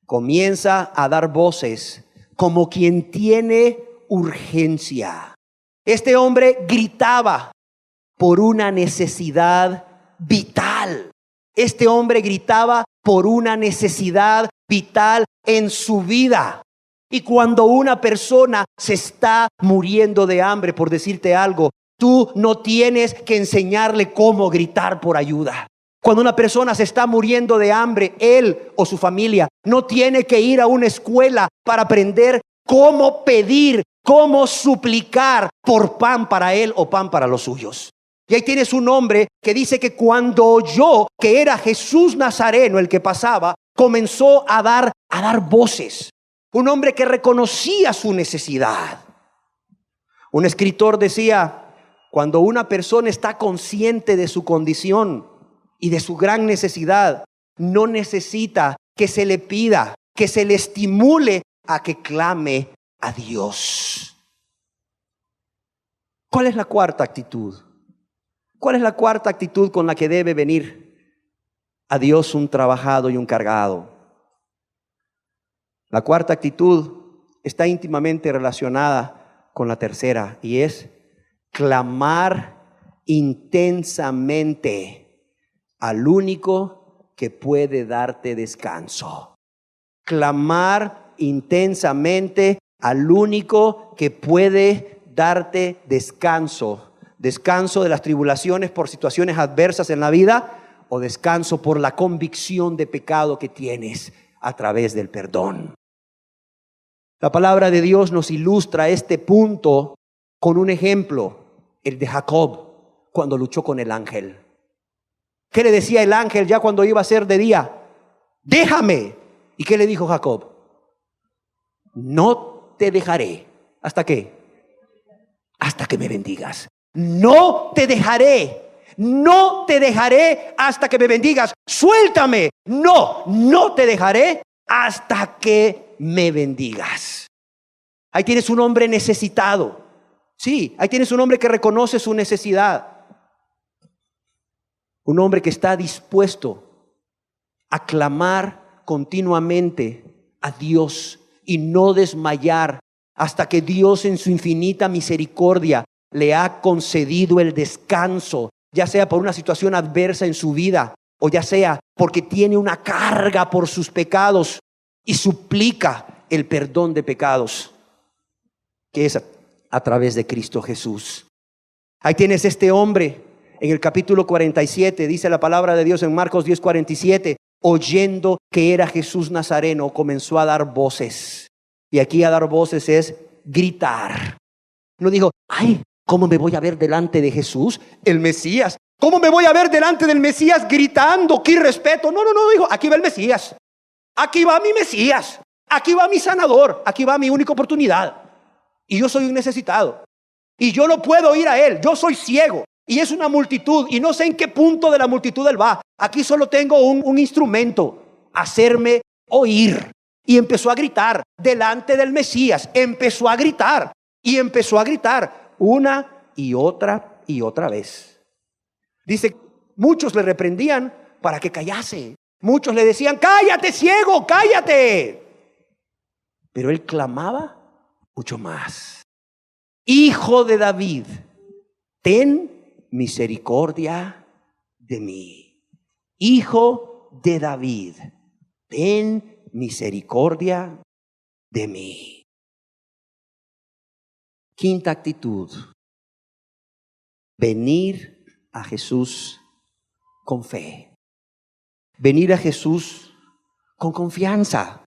Comienza a dar voces como quien tiene urgencia. Este hombre gritaba por una necesidad vital. Este hombre gritaba por una necesidad vital en su vida. Y cuando una persona se está muriendo de hambre, por decirte algo, tú no tienes que enseñarle cómo gritar por ayuda. Cuando una persona se está muriendo de hambre, él o su familia no tiene que ir a una escuela para aprender cómo pedir, cómo suplicar por pan para él o pan para los suyos. Y ahí tienes un hombre que dice que cuando oyó que era Jesús Nazareno el que pasaba, comenzó a dar voces. Un hombre que reconocía su necesidad. Un escritor decía: cuando una persona está consciente de su condición y de su gran necesidad, no necesita que se le pida, que se le estimule a que clame a Dios. ¿Cuál es la cuarta actitud? ¿Cuál es la cuarta actitud con la que debe venir a Dios un trabajado y un cargado? La cuarta actitud está íntimamente relacionada con la tercera, y es clamar intensamente al único que puede darte descanso. Clamar intensamente al único que puede darte descanso. Descanso de las tribulaciones por situaciones adversas en la vida, o descanso por la convicción de pecado que tienes a través del perdón. La palabra de Dios nos ilustra este punto con un ejemplo, el de Jacob, cuando luchó con el ángel. ¿Qué le decía el ángel ya cuando iba a ser de día? Déjame. ¿Y qué le dijo Jacob? No te dejaré. ¿Hasta qué? Hasta que me bendigas. No te dejaré. No te dejaré hasta que me bendigas. Suéltame. No te dejaré hasta que me bendigas. Ahí tienes un hombre necesitado. Sí, ahí tienes un hombre que reconoce su necesidad. Un hombre que está dispuesto a clamar continuamente a Dios y no desmayar hasta que Dios en su infinita misericordia le ha concedido el descanso, ya sea por una situación adversa en su vida o ya sea porque tiene una carga por sus pecados y suplica el perdón de pecados, que es a través de Cristo Jesús. Ahí tienes este hombre en el capítulo 47, dice la palabra de Dios en Marcos 10:47, oyendo que era Jesús Nazareno, comenzó a dar voces. Y aquí a dar voces es gritar. No dijo: ay, ¿cómo me voy a ver delante de Jesús, el Mesías? ¿Cómo me voy a ver delante del Mesías gritando? ¡Qué irrespeto! No, dijo: aquí va el Mesías. Aquí va mi Mesías. Aquí va mi sanador. Aquí va mi única oportunidad. Y yo soy un necesitado. y yo no puedo ir a él, yo soy ciego y es una multitud y no sé en qué punto de la multitud él va. Aquí solo tengo un instrumento, hacerme oír. Y empezó a gritar delante del Mesías, empezó a gritar y empezó a gritar una y otra vez. Dice, muchos le reprendían para que callase. Muchos le decían, cállate, ciego, cállate. Pero él clamaba mucho más. Hijo de David, ten misericordia de mí. Hijo de David, ten misericordia de mí. Quinta actitud: venir a Jesús con fe. Venir a Jesús con confianza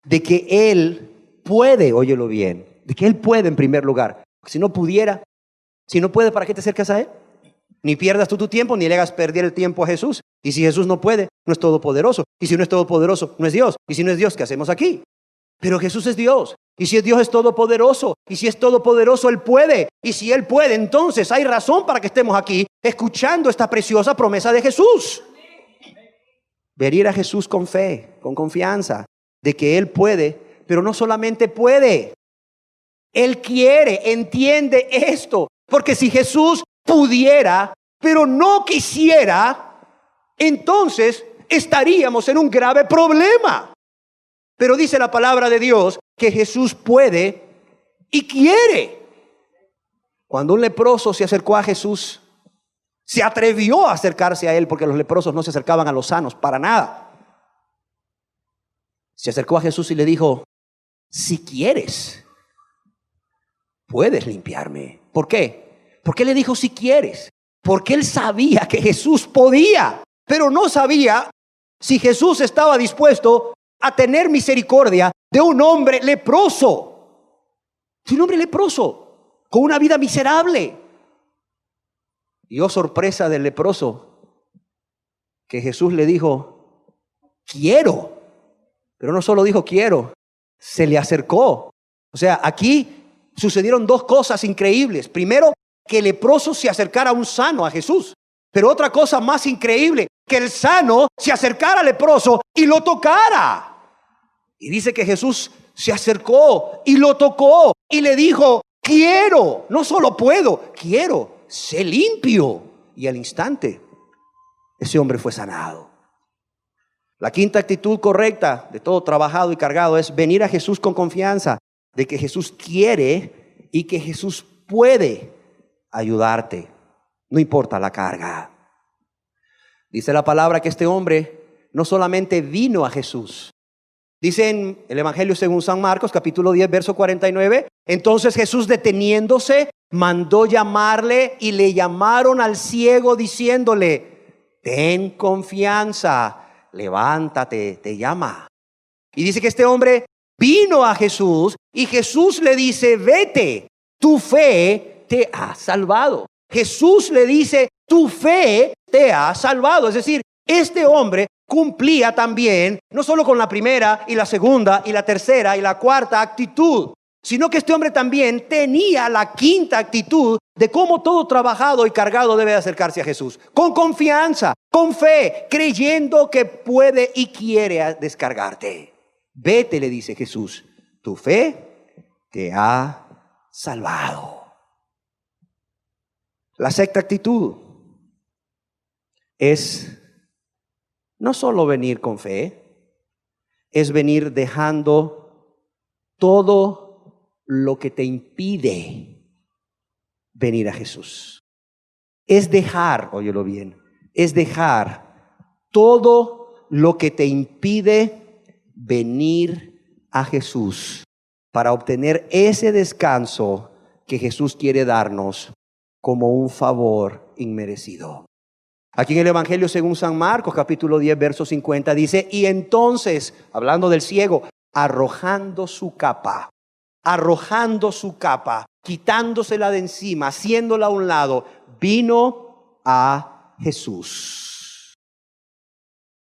de que Él puede, óyelo bien, de que Él puede en primer lugar. Si no pudiera, si no puede, ¿para qué te acercas a Él? Ni pierdas tú tu tiempo, ni le hagas perder el tiempo a Jesús. Y si Jesús no puede, no es todopoderoso. Y si no es todopoderoso, no es Dios. Y si no es Dios, ¿qué hacemos aquí? Pero Jesús es Dios. Y si es Dios, es todopoderoso. Y si es todopoderoso, Él puede. Y si Él puede, entonces hay razón para que estemos aquí escuchando esta preciosa promesa de Jesús. Venir a Jesús con fe, con confianza de que Él puede, pero no solamente puede. Él quiere, entiende esto. Porque si Jesús pudiera, pero no quisiera, entonces estaríamos en un grave problema. Pero dice la palabra de Dios que Jesús puede y quiere. Cuando un leproso se acercó a Jesús, se atrevió a acercarse a Él, porque los leprosos no se acercaban a los sanos para nada. Se acercó a Jesús y le dijo, si quieres, puedes limpiarme. ¿Por qué? ¿Por qué le dijo si quieres? Porque él sabía que Jesús podía, pero no sabía si Jesús estaba dispuesto a tener misericordia de un hombre leproso. Un hombre leproso, con una vida miserable. Y oh, sorpresa del leproso, que Jesús le dijo, quiero. Pero no solo dijo quiero, se le acercó. O sea, aquí sucedieron dos cosas increíbles. Primero, que el leproso se acercara a un sano, a Jesús. Pero otra cosa más increíble, que el sano se acercara al leproso y lo tocara. Y dice que Jesús se acercó y lo tocó y le dijo, quiero, no solo puedo, quiero, sé limpio. Y al instante, ese hombre fue sanado. La quinta actitud correcta de todo trabajado y cargado es venir a Jesús con confianza de que Jesús quiere y que Jesús puede ayudarte, no importa la carga. Dice la palabra que este hombre no solamente vino a Jesús. Dice en el Evangelio según San Marcos, capítulo 10, verso 49, entonces Jesús, deteniéndose, mandó llamarle y le llamaron al ciego diciéndole, ten confianza, levántate, te llama. Y dice que este hombre vino a Jesús y Jesús le dice, vete, tu fe te ha salvado. Jesús le dice, tu fe te ha salvado. Es decir, este hombre cumplía también, no solo con la primera y la segunda y la tercera y la cuarta actitud, sino que este hombre también tenía la quinta actitud de cómo todo trabajado y cargado debe acercarse a Jesús. Con confianza, con fe, creyendo que puede y quiere descargarte. Vete, le dice Jesús, tu fe te ha salvado. La sexta actitud es no solo venir con fe, es venir dejando todo lo que te impide venir a Jesús. Es dejar, óyelo bien, es dejar todo lo que te impide venir a Jesús para obtener ese descanso que Jesús quiere darnos como un favor inmerecido. Aquí en el Evangelio según San Marcos, capítulo 10, verso 50, dice, y entonces, hablando del ciego, arrojando su capa, quitándosela de encima, haciéndola a un lado, vino a Jesús.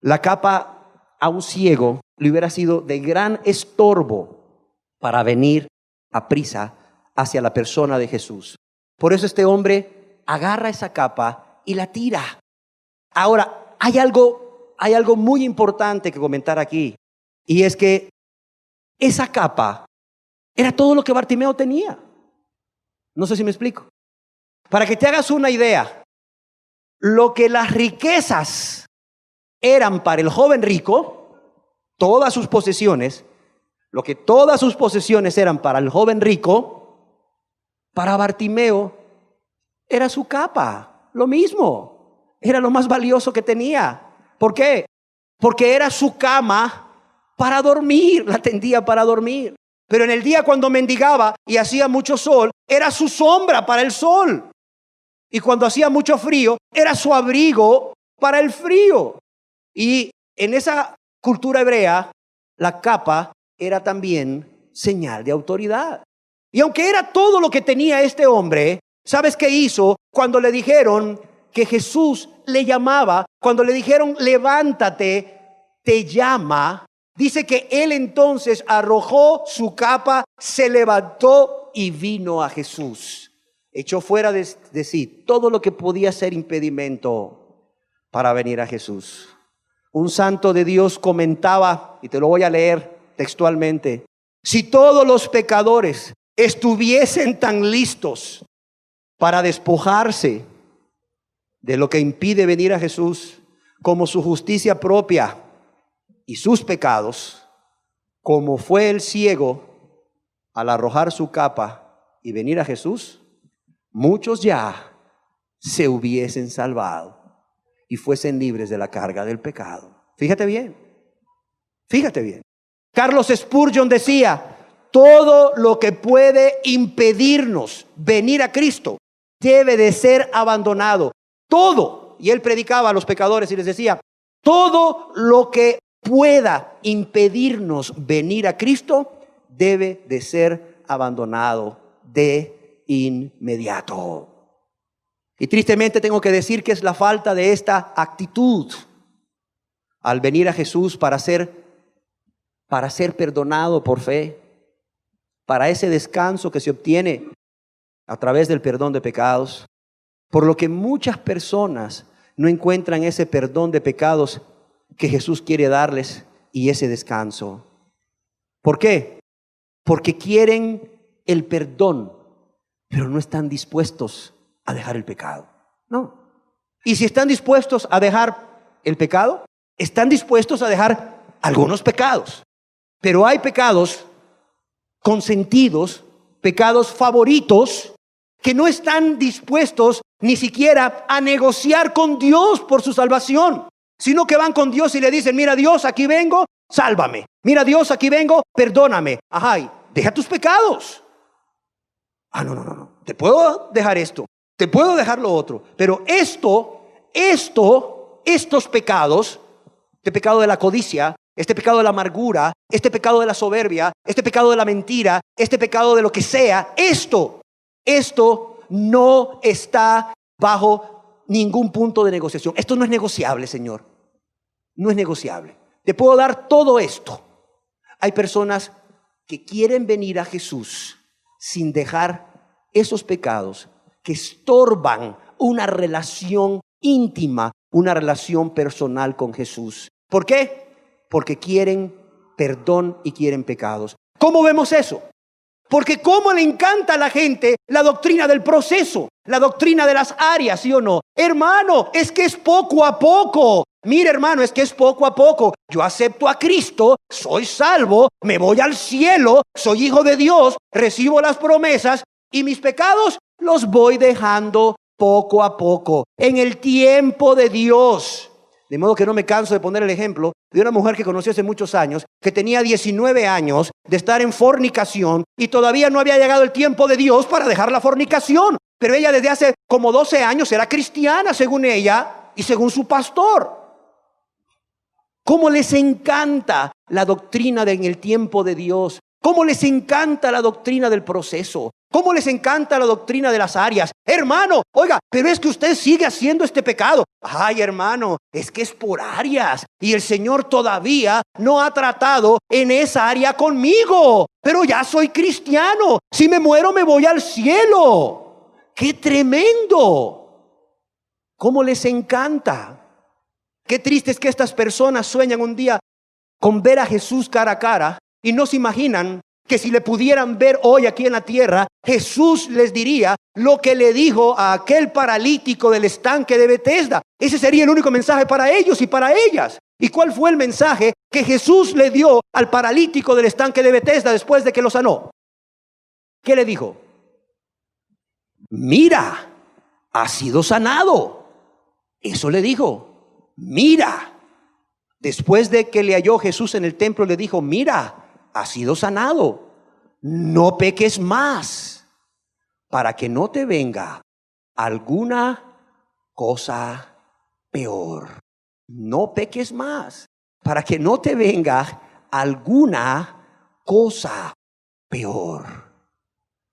La capa a un ciego le hubiera sido de gran estorbo para venir a prisa hacia la persona de Jesús. Por eso este hombre agarra esa capa y la tira. Ahora, hay algo muy importante que comentar aquí. Y es que esa capa era todo lo que Bartimeo tenía. No sé si me explico. Para que te hagas una idea, lo que las riquezas eran para el joven rico, todas sus posesiones, lo que todas sus posesiones eran para el joven rico, para Bartimeo era su capa, lo mismo, era lo más valioso que tenía. ¿Por qué? Porque era su cama para dormir, la tendía para dormir. Pero en el día cuando mendigaba y hacía mucho sol, era su sombra para el sol. Y cuando hacía mucho frío, era su abrigo para el frío. Y en esa cultura hebrea, la capa era también señal de autoridad. Y aunque era todo lo que tenía este hombre, ¿sabes qué hizo cuando le dijeron que Jesús le llamaba? Cuando le dijeron, levántate, te llama. Dice que él entonces arrojó su capa, se levantó y vino a Jesús. Echó fuera de sí todo lo que podía ser impedimento para venir a Jesús. Un santo de Dios comentaba, y te lo voy a leer textualmente: si todos los pecadores estuviesen tan listos para despojarse de lo que impide venir a Jesús, como su justicia propia y sus pecados, como fue el ciego al arrojar su capa y venir a Jesús, muchos ya se hubiesen salvado y fuesen libres de la carga del pecado. Fíjate bien, fíjate bien. Carlos Spurgeon decía, todo lo que puede impedirnos venir a Cristo debe de ser abandonado. Todo. Y él predicaba a los pecadores y les decía, todo lo que pueda impedirnos venir a Cristo debe de ser abandonado de inmediato. Y tristemente tengo que decir que es la falta de esta actitud al venir a Jesús para ser perdonado por fe, para ese descanso que se obtiene a través del perdón de pecados, por lo que muchas personas no encuentran ese perdón de pecados que Jesús quiere darles y ese descanso. ¿Por qué? Porque quieren el perdón, pero no están dispuestos a dejar el pecado. No. Y si están dispuestos a dejar el pecado, están dispuestos a dejar algunos pecados. Pero hay pecados consentidos, pecados favoritos, que no están dispuestos ni siquiera a negociar con Dios por su salvación, sino que van con Dios y le dicen, mira Dios, aquí vengo, sálvame. Mira Dios, aquí vengo, perdóname. Ajá, y deja tus pecados. Ah, no, te puedo dejar esto, te puedo dejar lo otro, pero estos pecados, este pecado de la codicia, este pecado de la amargura, este pecado de la soberbia, este pecado de la mentira, este pecado de lo que sea, esto no está bajo ningún punto de negociación. Esto no es negociable, Señor. No es negociable. Te puedo dar todo esto. Hay personas que quieren venir a Jesús sin dejar esos pecados que estorban una relación íntima, una relación personal con Jesús. ¿Por qué? Porque quieren perdón y quieren pecados. ¿Cómo vemos eso? Porque cómo le encanta a la gente la doctrina del proceso, la doctrina de las áreas, ¿sí o no? Hermano, es que es poco a poco. Mira, hermano, es que es poco a poco. Yo acepto a Cristo, soy salvo, me voy al cielo, soy hijo de Dios, recibo las promesas y mis pecados los voy dejando poco a poco, en el tiempo de Dios. De modo que no me canso de poner el ejemplo de una mujer que conocí hace muchos años, que tenía 19 años de estar en fornicación y todavía no había llegado el tiempo de Dios para dejar la fornicación. Pero ella desde hace como 12 años era cristiana, según ella y según su pastor. ¿Cómo les encanta la doctrina en el tiempo de Dios? ¿Cómo les encanta la doctrina del proceso? ¿Cómo les encanta la doctrina de las áreas? Hermano, oiga, pero es que usted sigue haciendo este pecado. Ay, hermano, es que es por áreas y el Señor todavía no ha tratado en esa área conmigo. Pero ya soy cristiano. Si me muero me voy al cielo. ¡Qué tremendo! ¿Cómo les encanta? Qué triste es que estas personas sueñan un día con ver a Jesús cara a cara y no se imaginan que si le pudieran ver hoy aquí en la tierra, Jesús les diría lo que le dijo a aquel paralítico del estanque de Betesda. Ese sería el único mensaje para ellos y para ellas. ¿Y cuál fue el mensaje que Jesús le dio al paralítico del estanque de Betesda después de que lo sanó? ¿Qué le dijo? Mira, has sido sanado. Eso le dijo. Mira. Después de que le halló Jesús en el templo, le dijo, mira, has sido sanado. No peques más, para que no te venga alguna cosa peor. No peques más, para que no te venga alguna cosa peor.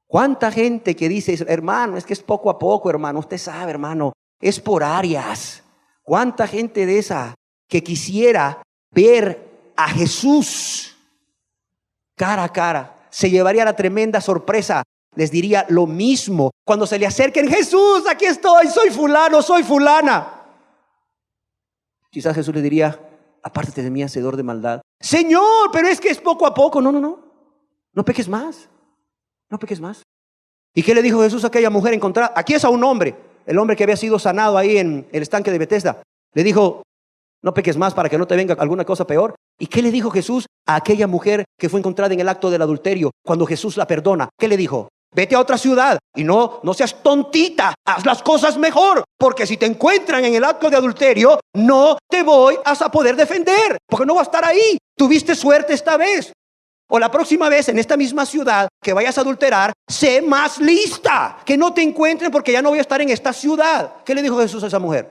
¿Cuánta gente que dice, hermano, es que es poco a poco, hermano? Usted sabe, hermano, es por áreas. ¿Cuánta gente de esa que quisiera ver a Jesús cara a cara se llevaría la tremenda sorpresa? Les diría lo mismo cuando se le acerquen: Jesús, aquí estoy, soy fulano, soy fulana. Quizás Jesús le diría: apártate de mí, hacedor de maldad. Señor, pero es que es poco a poco. No peques más. No peques más. ¿Y qué le dijo Jesús a aquella mujer encontrada? Aquí es a un hombre, el hombre que había sido sanado ahí en el estanque de Betesda. Le dijo: no peques más para que no te venga alguna cosa peor. ¿Y qué le dijo Jesús a aquella mujer que fue encontrada en el acto del adulterio cuando Jesús la perdona? ¿Qué le dijo? Vete a otra ciudad y no seas tontita, haz las cosas mejor, porque si te encuentran en el acto de adulterio, no te voy a poder defender, porque no va a estar ahí. Tuviste suerte esta vez. O la próxima vez en esta misma ciudad que vayas a adulterar, sé más lista, que no te encuentren porque ya no voy a estar en esta ciudad. ¿Qué le dijo Jesús a esa mujer?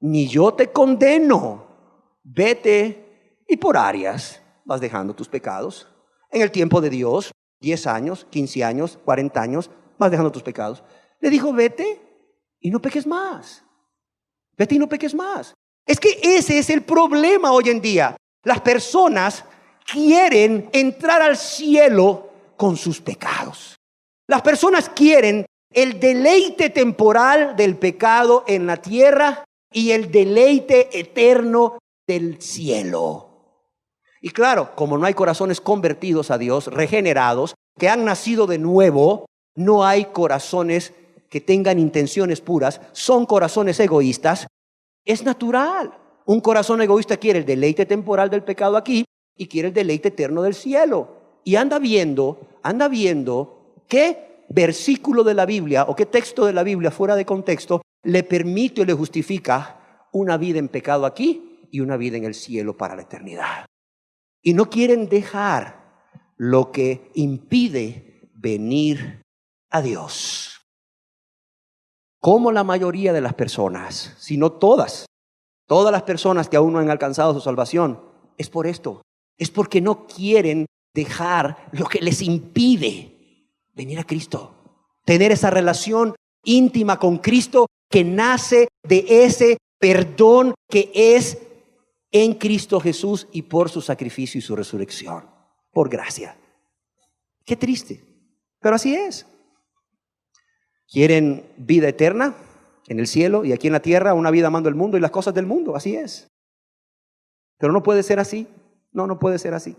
Ni yo te condeno, vete y por áreas vas dejando tus pecados. En el tiempo de Dios, 10 años, 15 años, 40 años, vas dejando tus pecados. Le dijo: vete y no peques más. Vete y no peques más. Es que ese es el problema hoy en día. Las personas quieren entrar al cielo con sus pecados. Las personas quieren el deleite temporal del pecado en la tierra y el deleite eterno del cielo. Y claro, como no hay corazones convertidos a Dios, regenerados, que han nacido de nuevo, no hay corazones que tengan intenciones puras, son corazones egoístas. Es natural. Un corazón egoísta quiere el deleite temporal del pecado aquí y quiere el deleite eterno del cielo. Y anda viendo qué versículo de la Biblia o qué texto de la Biblia fuera de contexto le permite o le justifica una vida en pecado aquí y una vida en el cielo para la eternidad. Y no quieren dejar lo que impide venir a Dios. Como la mayoría de las personas, si no todas las personas que aún no han alcanzado su salvación, es por esto. Es porque no quieren dejar lo que les impide venir a Cristo. Tener esa relación íntima con Cristo que nace de ese perdón que es en Cristo Jesús y por su sacrificio y su resurrección. Por gracia. Qué triste, pero así es. ¿Quieren vida eterna en el cielo y aquí en la tierra una vida amando el mundo y las cosas del mundo? Así es. Pero no puede ser así. No puede ser así.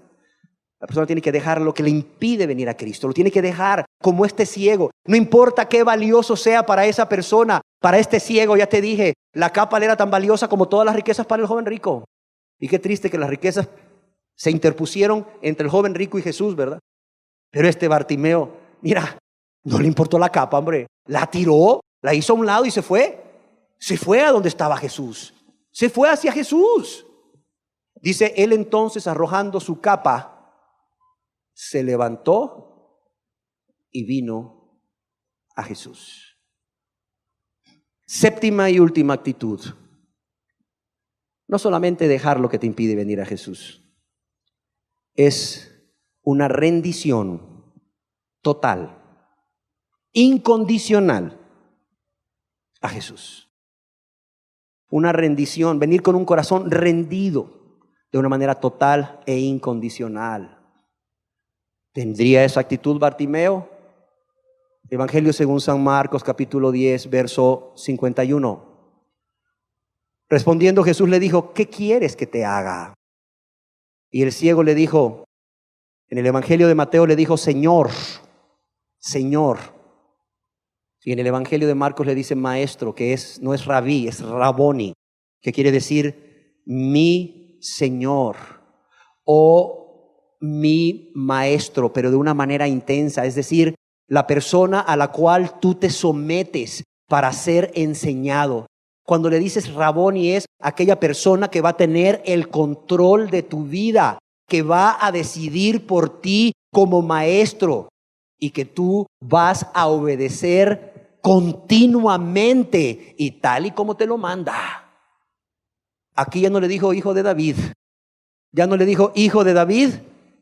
La persona tiene que dejar lo que le impide venir a Cristo. Lo tiene que dejar como este ciego. No importa qué valioso sea para esa persona. Para este ciego, ya te dije, la capa le era tan valiosa como todas las riquezas para el joven rico. Y qué triste que las riquezas se interpusieron entre el joven rico y Jesús, ¿verdad? Pero este Bartimeo, mira, no le importó la capa, hombre. La tiró, la hizo a un lado y se fue. Se fue a donde estaba Jesús. Se fue hacia Jesús. Dice, él entonces, arrojando su capa, se levantó y vino a Jesús. Séptima y última actitud. No solamente dejar lo que te impide venir a Jesús. Es una rendición total, incondicional a Jesús. Una rendición, venir con un corazón rendido de una manera total e incondicional. ¿Tendría esa actitud Bartimeo? Evangelio según San Marcos, capítulo 10, verso 51. Respondiendo Jesús le dijo, ¿qué quieres que te haga? Y el ciego le dijo, en el Evangelio de Mateo le dijo, Señor, Señor. Y en el Evangelio de Marcos le dice maestro, que no es rabí, es raboni, que quiere decir mi Señor o mi maestro, pero de una manera intensa, es decir, la persona a la cual tú te sometes para ser enseñado. Cuando le dices raboni es aquella persona que va a tener el control de tu vida, que va a decidir por ti como maestro y que tú vas a obedecer continuamente y tal y como te lo manda. Aquí ya no le dijo hijo de David, ya no le dijo hijo de David,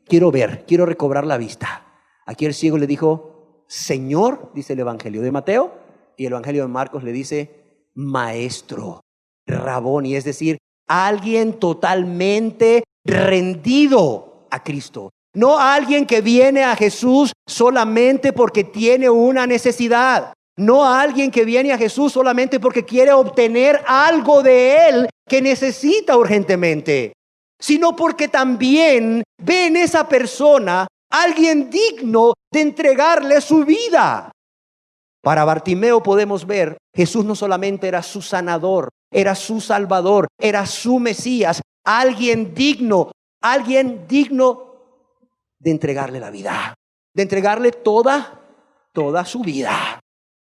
quiero ver, quiero recobrar la vista. Aquí el ciego le dijo Señor, dice el Evangelio de Mateo, y el Evangelio de Marcos le dice maestro, raboni, es decir, alguien totalmente rendido a Cristo. No alguien que viene a Jesús solamente porque tiene una necesidad. No alguien que viene a Jesús solamente porque quiere obtener algo de Él que necesita urgentemente, sino porque también ve en esa persona alguien digno de entregarle su vida. Para Bartimeo podemos ver, Jesús no solamente era su sanador, era su salvador, era su Mesías, alguien digno de entregarle la vida, de entregarle toda su vida.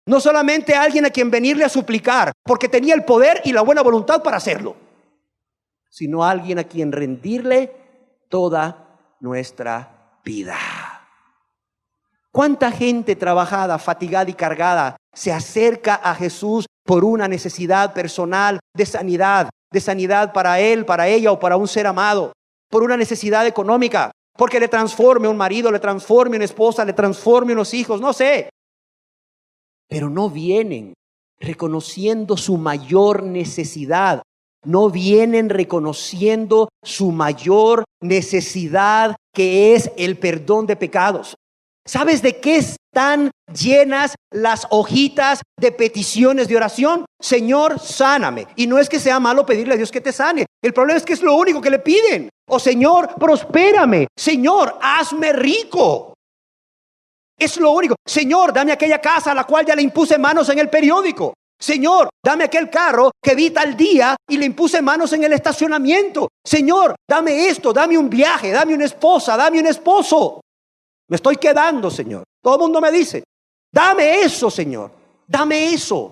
No solamente alguien a quien venirle a suplicar, porque tenía el poder y la buena voluntad para hacerlo, sino alguien a quien rendirle toda nuestra vida. ¿Cuánta gente trabajada, fatigada y cargada se acerca a Jesús por una necesidad personal de sanidad para él, para ella o para un ser amado, por una necesidad económica, porque le transforme un marido, le transforme una esposa, le transforme unos hijos, no sé, pero no vienen reconociendo su mayor necesidad, no vienen reconociendo su mayor necesidad, que es el perdón de pecados. ¿Sabes de qué están llenas las hojitas de peticiones de oración? Señor, sáname. Y no es que sea malo pedirle a Dios que te sane. El problema es que es lo único que le piden. O Señor, prospérame. Señor, hazme rico. Es lo único. Señor, dame aquella casa a la cual ya le impuse manos en el periódico. Señor, dame aquel carro que vi tal día y le impuse manos en el estacionamiento. Señor, dame esto, dame un viaje, dame una esposa, dame un esposo. Me estoy quedando, Señor. Todo el mundo me dice, dame eso, Señor, dame eso.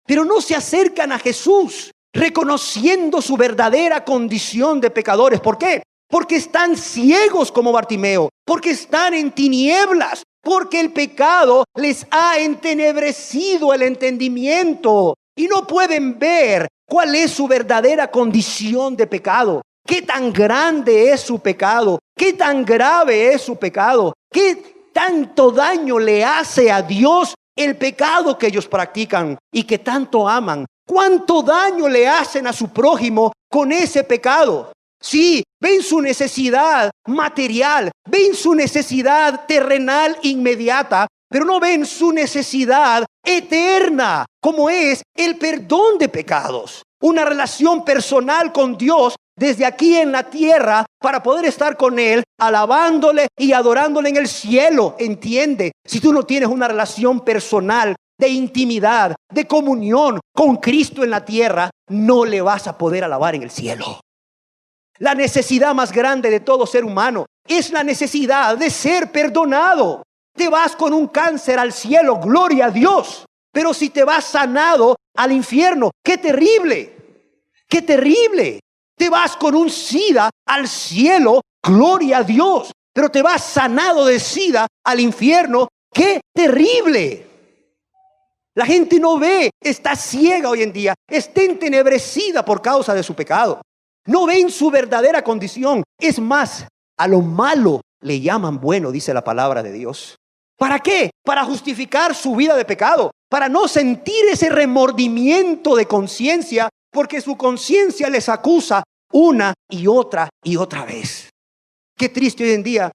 Pero no se acercan a Jesús reconociendo su verdadera condición de pecadores. ¿Por qué? Porque están ciegos como Bartimeo, porque están en tinieblas, porque el pecado les ha entenebrecido el entendimiento y no pueden ver cuál es su verdadera condición de pecado. ¿Qué tan grande es su pecado? ¿Qué tan grave es su pecado? ¿Qué tanto daño le hace a Dios el pecado que ellos practican y que tanto aman? ¿Cuánto daño le hacen a su prójimo con ese pecado? Sí, ven su necesidad material, ven su necesidad terrenal inmediata, pero no ven su necesidad eterna, como es el perdón de pecados. Una relación personal con Dios desde aquí en la tierra para poder estar con Él, alabándole y adorándole en el cielo. Entiende, si tú no tienes una relación personal de intimidad, de comunión con Cristo en la tierra, no le vas a poder alabar en el cielo. La necesidad más grande de todo ser humano es la necesidad de ser perdonado. Te vas con un cáncer al cielo, gloria a Dios. Pero si te vas sanado al infierno, ¡qué terrible! ¡Qué terrible! Te vas con un SIDA al cielo, gloria a Dios. Pero te vas sanado de SIDA al infierno, ¡qué terrible! La gente no ve, está ciega hoy en día, está entenebrecida por causa de su pecado. No ven su verdadera condición. Es más, a lo malo le llaman bueno, dice la palabra de Dios. ¿Para qué? Para justificar su vida de pecado, para no sentir ese remordimiento de conciencia, porque su conciencia les acusa una y otra vez. Qué triste hoy en día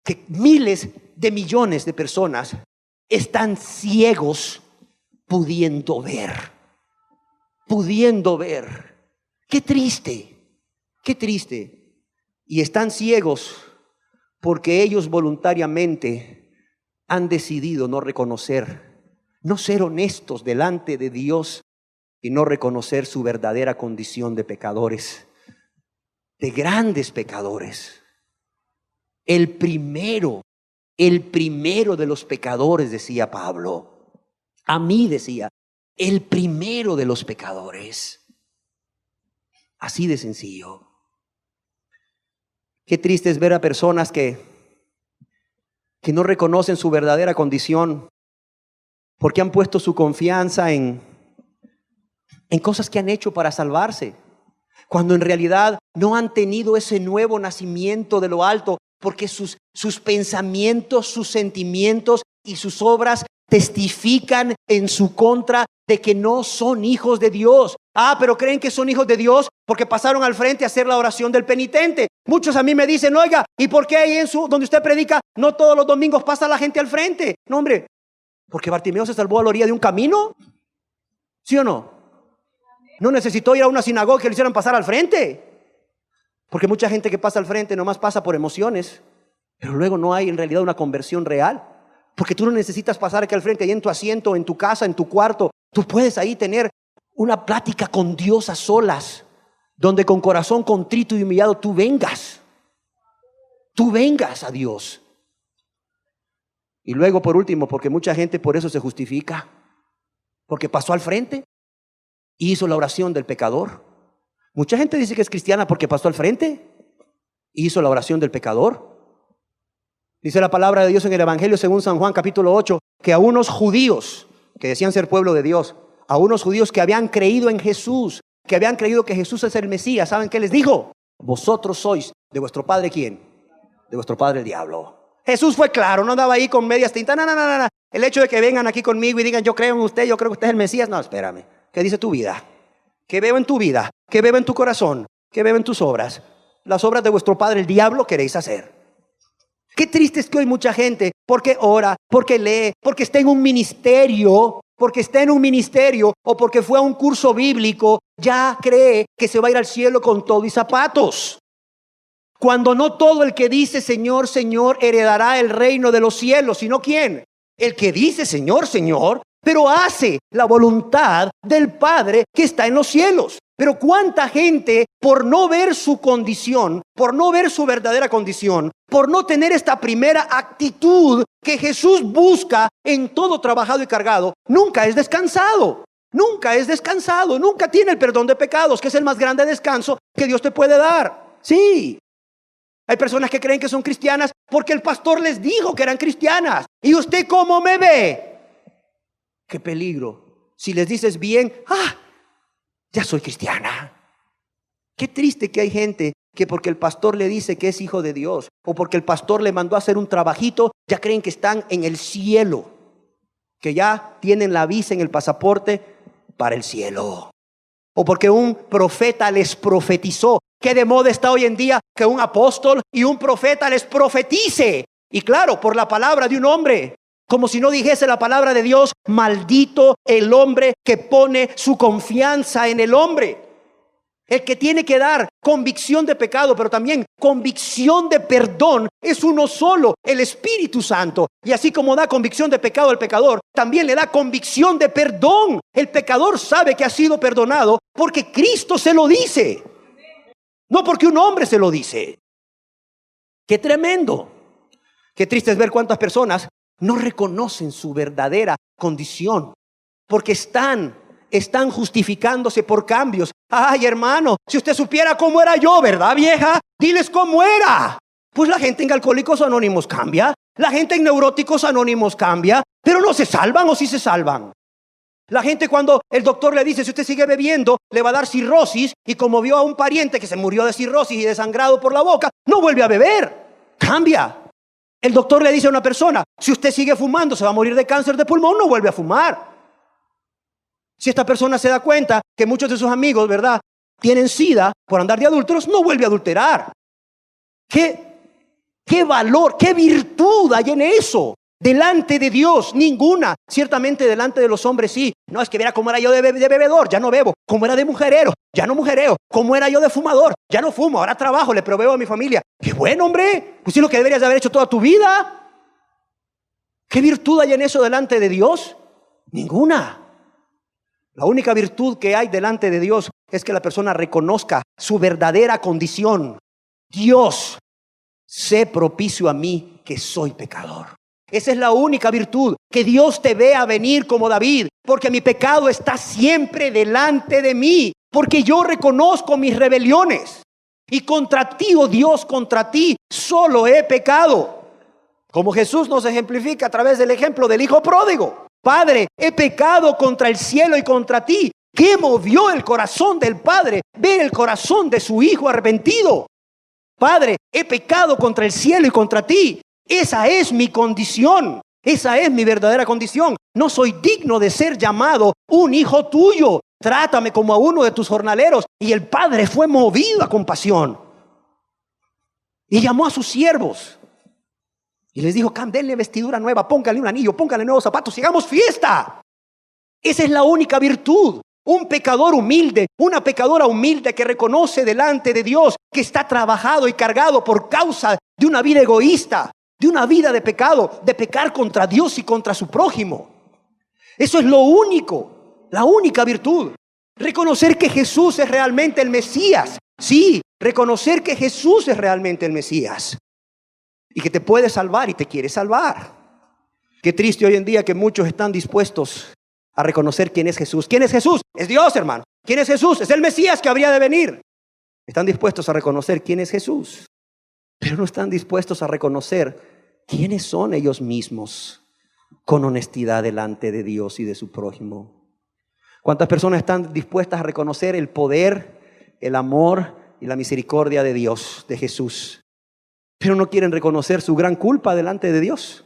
que miles de millones de personas están ciegos pudiendo ver. Pudiendo ver. Qué triste, qué triste. Y están ciegos porque ellos voluntariamente han decidido no reconocer, no ser honestos delante de Dios y no reconocer su verdadera condición de pecadores, de grandes pecadores. El primero de los pecadores, decía Pablo. A mí decía, el primero de los pecadores. Así de sencillo. Qué triste es ver a personas que no reconocen su verdadera condición porque han puesto su confianza en cosas que han hecho para salvarse, cuando en realidad no han tenido ese nuevo nacimiento de lo alto, porque sus pensamientos, sus sentimientos y sus obras testifican en su contra de que no son hijos de Dios. Pero creen que son hijos de Dios porque pasaron al frente a hacer la oración del penitente. Muchos a mí me dicen, oiga, ¿y por qué ahí donde usted predica no todos los domingos pasa la gente al frente? No, hombre, porque Bartimeo se salvó a la orilla de un camino. ¿Sí o no? No necesitó ir a una sinagoga que le hicieran pasar al frente. Porque mucha gente que pasa al frente nomás pasa por emociones, pero luego no hay en realidad una conversión real. Porque tú no necesitas pasar aquí al frente, ahí en tu asiento, en tu casa, en tu cuarto. Tú puedes ahí tener una plática con Dios a solas, donde con corazón contrito y humillado tú vengas a Dios. Y luego por último, porque mucha gente por eso se justifica, porque pasó al frente y hizo la oración del pecador. Mucha gente dice que es cristiana porque pasó al frente y hizo la oración del pecador. Dice la palabra de Dios en el Evangelio según San Juan capítulo 8, que a unos judíos que decían ser pueblo de Dios, a unos judíos que habían creído en Jesús, que habían creído que Jesús es el Mesías, ¿saben qué les dijo? Vosotros sois de vuestro padre, ¿quién? De vuestro padre el diablo. Jesús fue claro, no andaba ahí con medias tintas. No. El hecho de que vengan aquí conmigo y digan yo creo en usted, yo creo que usted es el Mesías. No, espérame. ¿Qué dice tu vida? ¿Qué veo en tu vida? ¿Qué veo en tu corazón? ¿Qué veo en tus obras? Las obras de vuestro padre el diablo queréis hacer. Qué triste es que hoy mucha gente, porque ora, porque lee, porque está en un ministerio, o porque fue a un curso bíblico, ya cree que se va a ir al cielo con todo y zapatos. Cuando no todo el que dice Señor, Señor heredará el reino de los cielos, sino ¿quién? El que dice Señor, Señor, pero hace la voluntad del Padre que está en los cielos. Pero cuánta gente, por no ver su condición, por no ver su verdadera condición, por no tener esta primera actitud que Jesús busca en todo trabajado y cargado, nunca es descansado. Nunca es descansado, nunca tiene el perdón de pecados, que es el más grande descanso que Dios te puede dar. Sí. Hay personas que creen que son cristianas porque el pastor les dijo que eran cristianas. ¿Y usted cómo me ve? Qué peligro. Si les dices bien, ya soy cristiana. Qué triste que hay gente que porque el pastor le dice que es hijo de Dios, o porque el pastor le mandó a hacer un trabajito, ya creen que están en el cielo, que ya tienen la visa en el pasaporte para el cielo. O porque un profeta les profetizó. Qué de moda está hoy en día que un apóstol y un profeta les profetice. Y claro, por la palabra de un hombre. Como si no dijese la palabra de Dios, maldito el hombre que pone su confianza en el hombre. El que tiene que dar convicción de pecado, pero también convicción de perdón, es uno solo, el Espíritu Santo. Y así como da convicción de pecado al pecador, también le da convicción de perdón. El pecador sabe que ha sido perdonado porque Cristo se lo dice, no porque un hombre se lo dice. ¡Qué tremendo! Qué triste es ver cuántas personas no reconocen su verdadera condición porque están justificándose por cambios. Ay, hermano, si usted supiera cómo era yo, ¿verdad, vieja? Diles cómo era. Pues la gente en Alcohólicos Anónimos cambia, la gente en Neuróticos Anónimos cambia, pero no se salvan, o sí se salvan. La gente, cuando el doctor le dice si usted sigue bebiendo le va a dar cirrosis, y como vio a un pariente que se murió de cirrosis y desangrado por la boca, no vuelve a beber, cambia. El doctor le dice a una persona, si usted sigue fumando se va a morir de cáncer de pulmón, no vuelve a fumar. Si esta persona se da cuenta que muchos de sus amigos, ¿verdad?, tienen sida por andar de adúlteros, no vuelve a adulterar. ¿Qué valor, qué virtud hay en eso? Delante de Dios, ninguna. Ciertamente delante de los hombres sí. No, es que viera cómo era yo de bebedor, ya no bebo. Cómo era de mujerero, ya no mujereo. Cómo era yo de fumador, ya no fumo. Ahora trabajo, le proveo a mi familia. ¡Qué bueno, hombre! Pues sí, lo que deberías de haber hecho toda tu vida. ¿Qué virtud hay en eso delante de Dios? Ninguna. La única virtud que hay delante de Dios es que la persona reconozca su verdadera condición. Dios, sé propicio a mí que soy pecador. Esa es la única virtud, que Dios te vea venir como David, porque mi pecado está siempre delante de mí, porque yo reconozco mis rebeliones. Y contra ti, oh Dios, contra ti solo he pecado. Como Jesús nos ejemplifica a través del ejemplo del hijo pródigo. Padre, he pecado contra el cielo y contra ti. ¿Qué movió el corazón del padre? Ver el corazón de su hijo arrepentido. Padre, he pecado contra el cielo y contra ti. Esa es mi condición. Esa es mi verdadera condición. No soy digno de ser llamado un hijo tuyo. Trátame como a uno de tus jornaleros. Y el padre fue movido a compasión. Y llamó a sus siervos. Y les dijo, denle vestidura nueva, póngale un anillo, póngale nuevos zapatos y hagamos fiesta. Esa es la única virtud. Un pecador humilde, una pecadora humilde que reconoce delante de Dios que está trabajado y cargado por causa de una vida egoísta, de una vida de pecado, de pecar contra Dios y contra su prójimo. Eso es lo único, la única virtud. Reconocer que Jesús es realmente el Mesías. Sí, reconocer que Jesús es realmente el Mesías. Y que te puede salvar y te quiere salvar. Qué triste hoy en día que muchos están dispuestos a reconocer quién es Jesús. ¿Quién es Jesús? Es Dios, hermano. ¿Quién es Jesús? Es el Mesías que habría de venir. Están dispuestos a reconocer quién es Jesús, pero no están dispuestos a reconocer quiénes son ellos mismos con honestidad delante de Dios y de su prójimo. ¿Cuántas personas están dispuestas a reconocer el poder, el amor y la misericordia de Dios, de Jesús, pero no quieren reconocer su gran culpa delante de Dios?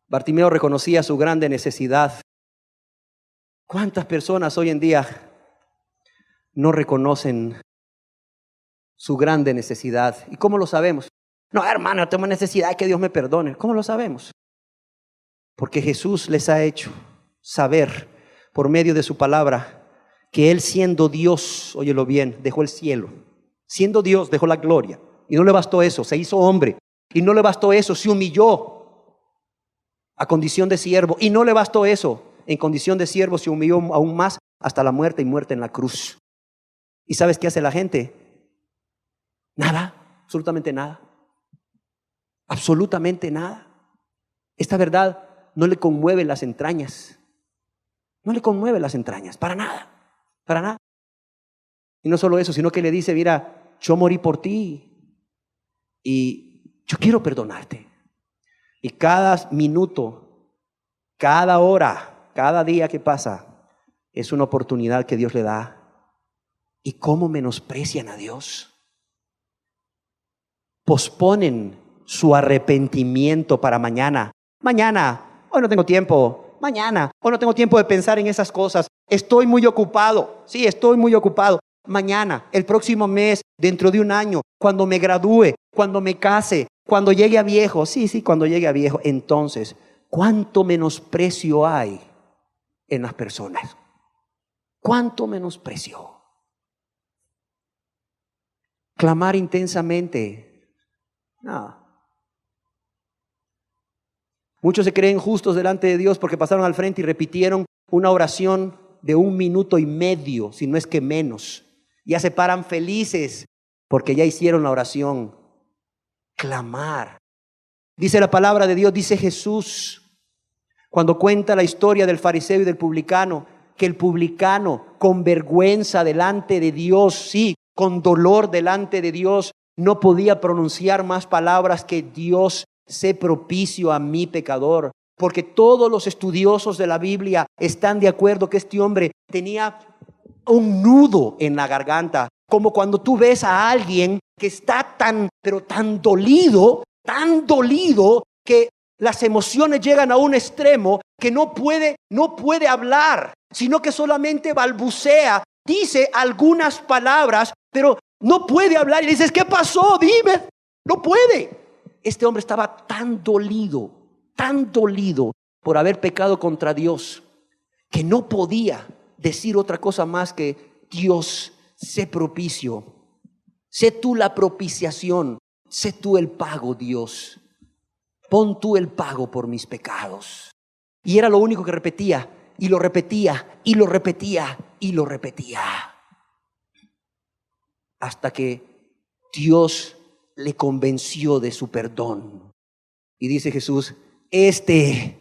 Bartimeo reconocía su grande necesidad. ¿Cuántas personas hoy en día no reconocen su grande necesidad? ¿Y cómo lo sabemos? No, hermano, tengo necesidad de que Dios me perdone. ¿Cómo lo sabemos? Porque Jesús les ha hecho saber por medio de su palabra que Él, siendo Dios, óyelo bien, dejó el cielo. Siendo Dios, dejó la gloria. Y no le bastó eso, se hizo hombre. Y no le bastó eso, se humilló a condición de siervo. Y no le bastó eso, en condición de siervo se humilló aún más hasta la muerte, y muerte en la cruz. ¿Y sabes qué hace la gente? Nada, absolutamente nada. Absolutamente nada. Esta verdad no le conmueve las entrañas. No le conmueve las entrañas, para nada, para nada. Y no solo eso, sino que le dice, mira, yo morí por ti y yo quiero perdonarte. Y cada minuto, cada hora, cada día que pasa es una oportunidad que Dios le da. ¿Y cómo menosprecian a Dios? Posponen su arrepentimiento para mañana. Mañana, hoy no tengo tiempo. Mañana, hoy no tengo tiempo de pensar en esas cosas. Estoy muy ocupado. Sí, estoy muy ocupado. Mañana, el próximo mes, dentro de un año, cuando me gradúe, cuando me case, cuando llegue a viejo. Sí, cuando llegue a viejo. Entonces, ¿cuánto menosprecio hay en las personas? ¿Cuánto menosprecio? Clamar intensamente. No. Muchos se creen justos delante de Dios porque pasaron al frente y repitieron una oración de 1 minuto y medio, si no es que menos. Ya se paran felices porque ya hicieron la oración. Clamar. Dice la palabra de Dios, dice Jesús, cuando cuenta la historia del fariseo y del publicano, que el publicano con vergüenza delante de Dios, sí, con dolor delante de Dios, no podía pronunciar más palabras que Dios, sé propicio a mi pecador. Porque todos los estudiosos de la Biblia están de acuerdo que este hombre tenía un nudo en la garganta, como cuando tú ves a alguien que está pero tan dolido que las emociones llegan a un extremo que no puede hablar, sino que solamente balbucea, dice algunas palabras, pero no puede hablar. Y dices, ¿qué pasó? Dime. No puede. este hombre estaba tan dolido por haber pecado contra Dios, que no podía decir otra cosa más que: Dios, sé propicio, sé tú la propiciación, sé tú el pago, Dios, pon tú el pago por mis pecados. Y era lo único que repetía, y lo repetía, y lo repetía, y lo repetía, hasta que Dios le convenció de su perdón. Y dice Jesús: este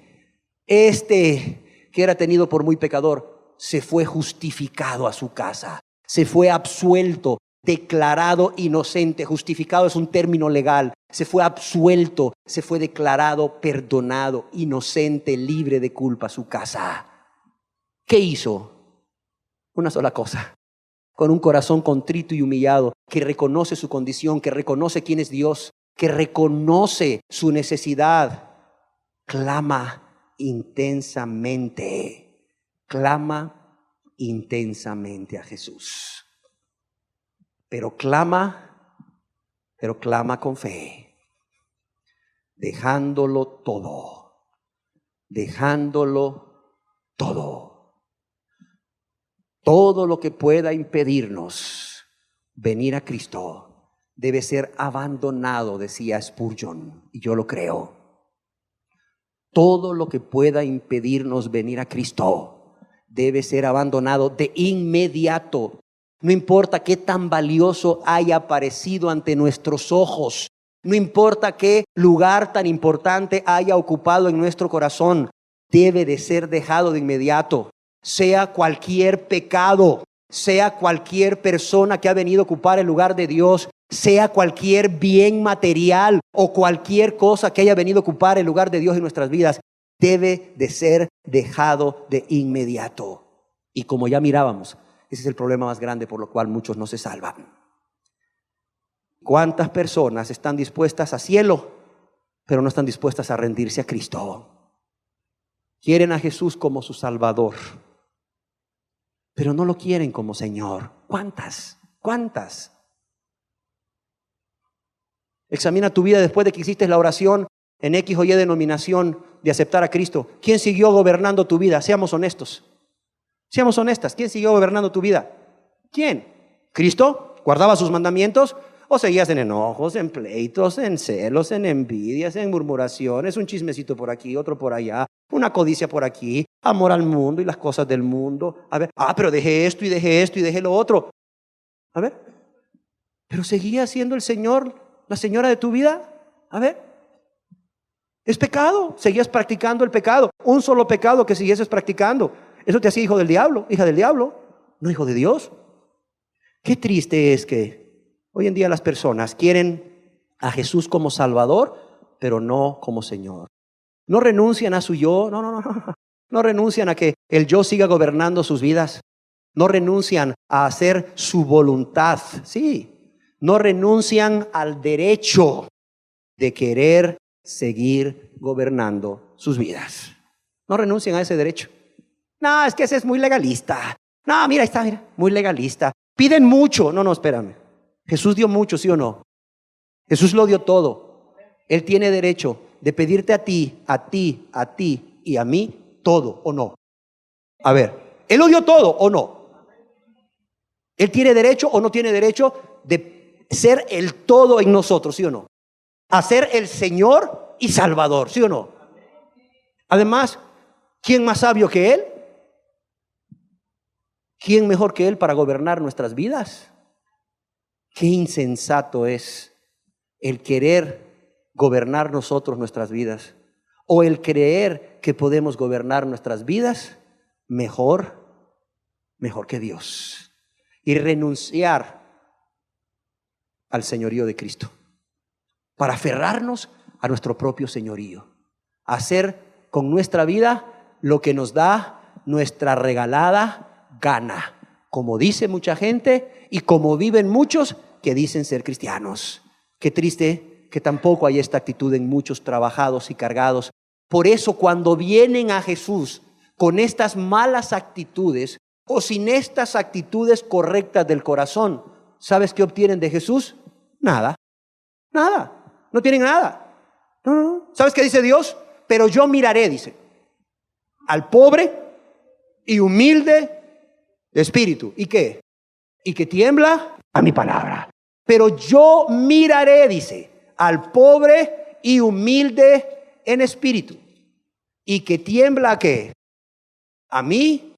que era tenido por muy pecador, se fue justificado a su casa, se fue absuelto, declarado inocente. Justificado es un término legal. Se fue absuelto, se fue declarado perdonado, inocente, libre de culpa a su casa. ¿Qué hizo? Una sola cosa: con un corazón contrito y humillado, que reconoce su condición, que reconoce quién es Dios, que reconoce su necesidad, clama intensamente a Jesús. Pero clama con fe, dejándolo todo. Todo lo que pueda impedirnos venir a Cristo debe ser abandonado, decía Spurgeon, y yo lo creo. Todo lo que pueda impedirnos venir a Cristo debe ser abandonado de inmediato. No importa qué tan valioso haya aparecido ante nuestros ojos, no importa qué lugar tan importante haya ocupado en nuestro corazón, debe de ser dejado de inmediato. Sea cualquier pecado, sea cualquier persona que ha venido a ocupar el lugar de Dios, sea cualquier bien material o cualquier cosa que haya venido a ocupar el lugar de Dios en nuestras vidas, debe de ser dejado de inmediato. Y como ya mirábamos, ese es el problema más grande por lo cual muchos no se salvan. ¿Cuántas personas están dispuestas a cielo, pero no están dispuestas a rendirse a Cristo? Quieren a Jesús como su Salvador, pero no lo quieren como Señor. ¿Cuántas? Examina tu vida después de que hiciste la oración en X o Y denominación de aceptar a Cristo. ¿Quién siguió gobernando tu vida? Seamos honestos. Seamos honestas. ¿Quién siguió gobernando tu vida? ¿Quién? ¿Cristo? ¿Guardaba sus mandamientos? ¿O seguías en enojos, en pleitos, en celos, en envidias, en murmuraciones, un chismecito por aquí, otro por allá, una codicia por aquí, amor al mundo y las cosas del mundo? A ver, pero dejé esto y dejé lo otro. A ver, pero ¿seguía siendo el Señor la señora de tu vida? A ver, es pecado. Seguías practicando el pecado. Un solo pecado que siguieses practicando, eso te hacía hijo del diablo, hija del diablo, no hijo de Dios. Qué triste es que hoy en día las personas quieren a Jesús como Salvador, pero no como Señor. No renuncian a su yo, no renuncian a que el yo siga gobernando sus vidas. No renuncian a hacer su voluntad, sí. No renuncian al derecho de querer seguir gobernando sus vidas. No renuncian a ese derecho. No, es que ese es muy legalista. No, mira, ahí está, mira, muy legalista. Piden mucho. No, espérame. Jesús dio mucho, ¿sí o no? Jesús lo dio todo. Él tiene derecho de pedirte a ti y a mí todo, ¿o no? A ver, Él lo dio todo, ¿o no? Él tiene derecho o no tiene derecho de ser el todo en nosotros, ¿sí o no? A ser el Señor y Salvador, ¿sí o no? Además, ¿quién más sabio que Él? ¿Quién mejor que Él para gobernar nuestras vidas? Qué insensato es el querer gobernar nosotros nuestras vidas, o el creer que podemos gobernar nuestras vidas mejor que Dios, y renunciar al señorío de Cristo para aferrarnos a nuestro propio señorío, hacer con nuestra vida lo que nos da nuestra regalada gana, como dice mucha gente y como viven muchos que dicen ser cristianos. Qué triste que tampoco hay esta actitud en muchos trabajados y cargados. Por eso, cuando vienen a Jesús con estas malas actitudes o sin estas actitudes correctas del corazón, ¿sabes qué obtienen de Jesús? Nada, no tienen nada. No. ¿Sabes qué dice Dios? Pero yo miraré, dice, al pobre y humilde de espíritu. ¿Y qué? Y que tiembla a mi palabra. Pero yo miraré, dice, al pobre y humilde en espíritu. ¿Y que tiembla a qué? A mi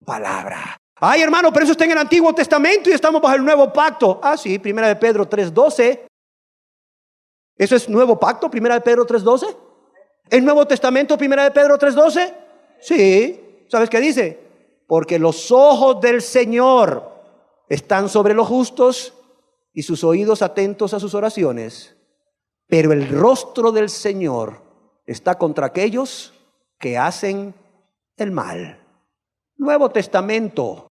palabra. Ay, hermano, pero eso está en el Antiguo Testamento y estamos bajo el Nuevo Pacto. Ah, sí, 1 Pedro 3:12. ¿Eso es Nuevo Pacto, 1 Pedro 3:12? ¿El Nuevo Testamento, 1 Pedro 3:12? Sí. ¿Sabes qué dice? Porque los ojos del Señor están sobre los justos y sus oídos atentos a sus oraciones. Pero el rostro del Señor está contra aquellos que hacen el mal. Nuevo Testamento.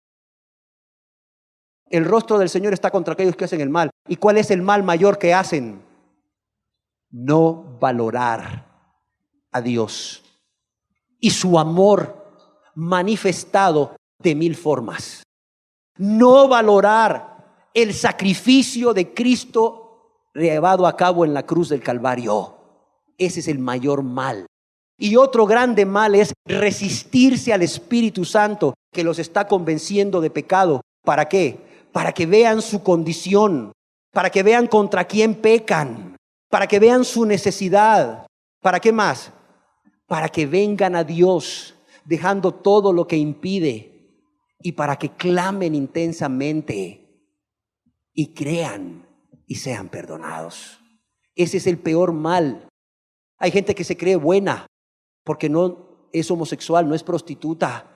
El rostro del Señor está contra aquellos que hacen el mal. ¿Y cuál es el mal mayor que hacen? No valorar a Dios y su amor manifestado de 1000 formas. No valorar el sacrificio de Cristo llevado a cabo en la cruz del Calvario. Ese es el mayor mal. Y otro grande mal es resistirse al Espíritu Santo que los está convenciendo de pecado. ¿Para qué? Para que vean su condición, para que vean contra quién pecan, para que vean su necesidad. ¿Para qué más? Para que vengan a Dios dejando todo lo que impide y para que clamen intensamente y crean y sean perdonados. Ese es el peor mal. Hay gente que se cree buena porque no es homosexual, no es prostituta,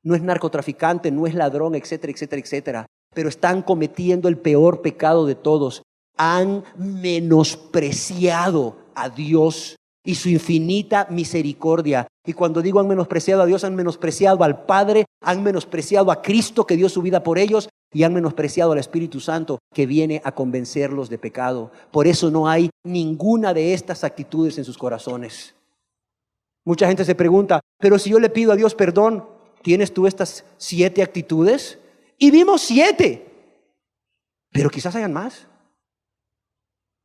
no es narcotraficante, no es ladrón, etcétera, etcétera, etcétera. Pero están cometiendo el peor pecado de todos. Han menospreciado a Dios y su infinita misericordia. Y cuando digo han menospreciado a Dios, han menospreciado al Padre, han menospreciado a Cristo que dio su vida por ellos y han menospreciado al Espíritu Santo que viene a convencerlos de pecado. Por eso no hay ninguna de estas actitudes en sus corazones. Mucha gente se pregunta, pero si yo le pido a Dios perdón, ¿tienes tú estas 7 actitudes? Y vimos 7, pero quizás hayan más.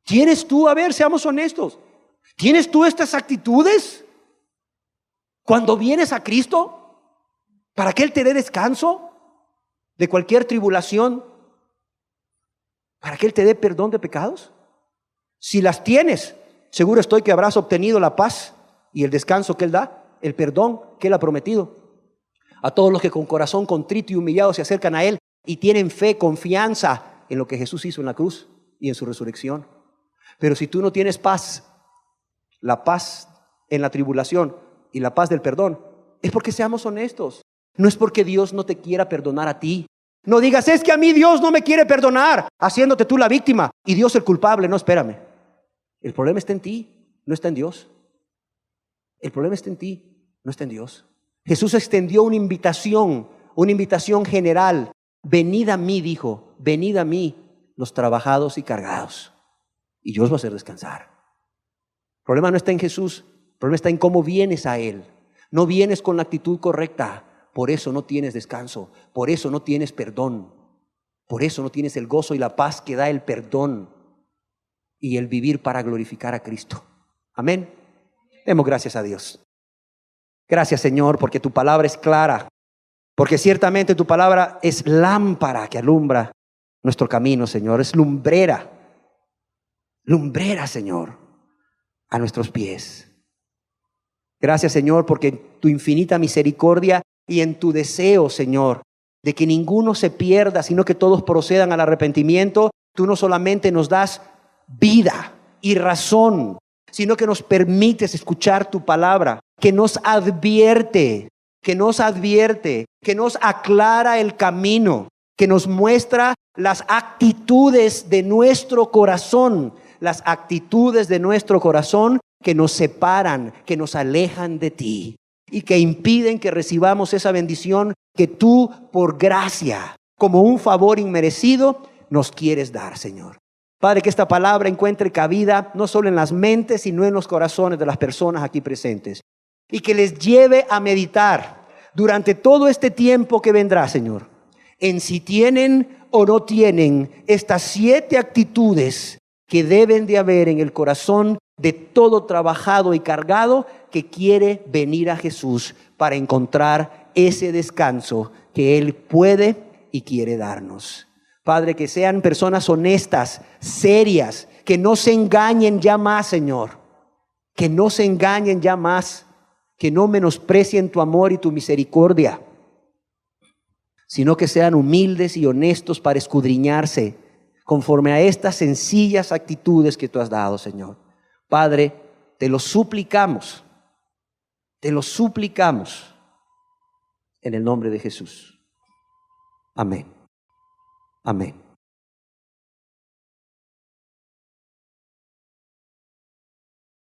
¿Tienes tú, a ver, seamos honestos, ¿tienes tú estas actitudes cuando vienes a Cristo para que Él te dé descanso de cualquier tribulación, para que Él te dé perdón de pecados? Si las tienes, seguro estoy que habrás obtenido la paz y el descanso que Él da, el perdón que Él ha prometido. A todos los que con corazón contrito y humillado se acercan a Él y tienen fe, confianza en lo que Jesús hizo en la cruz y en su resurrección. Pero si tú no tienes paz, la paz en la tribulación y la paz del perdón, es porque seamos honestos. No es porque Dios no te quiera perdonar a ti. No digas, es que a mí Dios no me quiere perdonar, haciéndote tú la víctima y Dios el culpable. No, espérame. El problema está en ti, no está en Dios. El problema está en ti, no está en Dios. Jesús extendió una invitación general. Venid a mí, dijo, venid a mí, los trabajados y cargados, y yo os voy a hacer descansar. El problema no está en Jesús, el problema está en cómo vienes a Él. No vienes con la actitud correcta, por eso no tienes descanso, por eso no tienes perdón, por eso no tienes el gozo y la paz que da el perdón y el vivir para glorificar a Cristo. Amén. Demos gracias a Dios. Gracias, Señor, porque tu palabra es clara, porque ciertamente tu palabra es lámpara que alumbra nuestro camino, Señor. Es lumbrera, Señor, a nuestros pies. Gracias, Señor, porque en tu infinita misericordia y en tu deseo, Señor, de que ninguno se pierda, sino que todos procedan al arrepentimiento, tú no solamente nos das vida y razón, sino que nos permites escuchar tu palabra, que nos advierte, que nos aclara el camino, que nos muestra las actitudes de nuestro corazón, que nos separan, que nos alejan de ti y que impiden que recibamos esa bendición que tú, por gracia, como un favor inmerecido, nos quieres dar, Señor. Padre, que esta palabra encuentre cabida no solo en las mentes, sino en los corazones de las personas aquí presentes, y que les lleve a meditar durante todo este tiempo que vendrá, Señor, en si tienen o no tienen estas 7 actitudes que deben de haber en el corazón de todo trabajado y cargado, que quiere venir a Jesús para encontrar ese descanso que Él puede y quiere darnos. Padre, que sean personas honestas, serias, que no se engañen ya más, Señor. Que no se engañen ya más, que no menosprecien tu amor y tu misericordia, sino que sean humildes y honestos para escudriñarse conforme a estas sencillas actitudes que tú has dado, Señor. Padre, te lo suplicamos en el nombre de Jesús. Amén. Amén.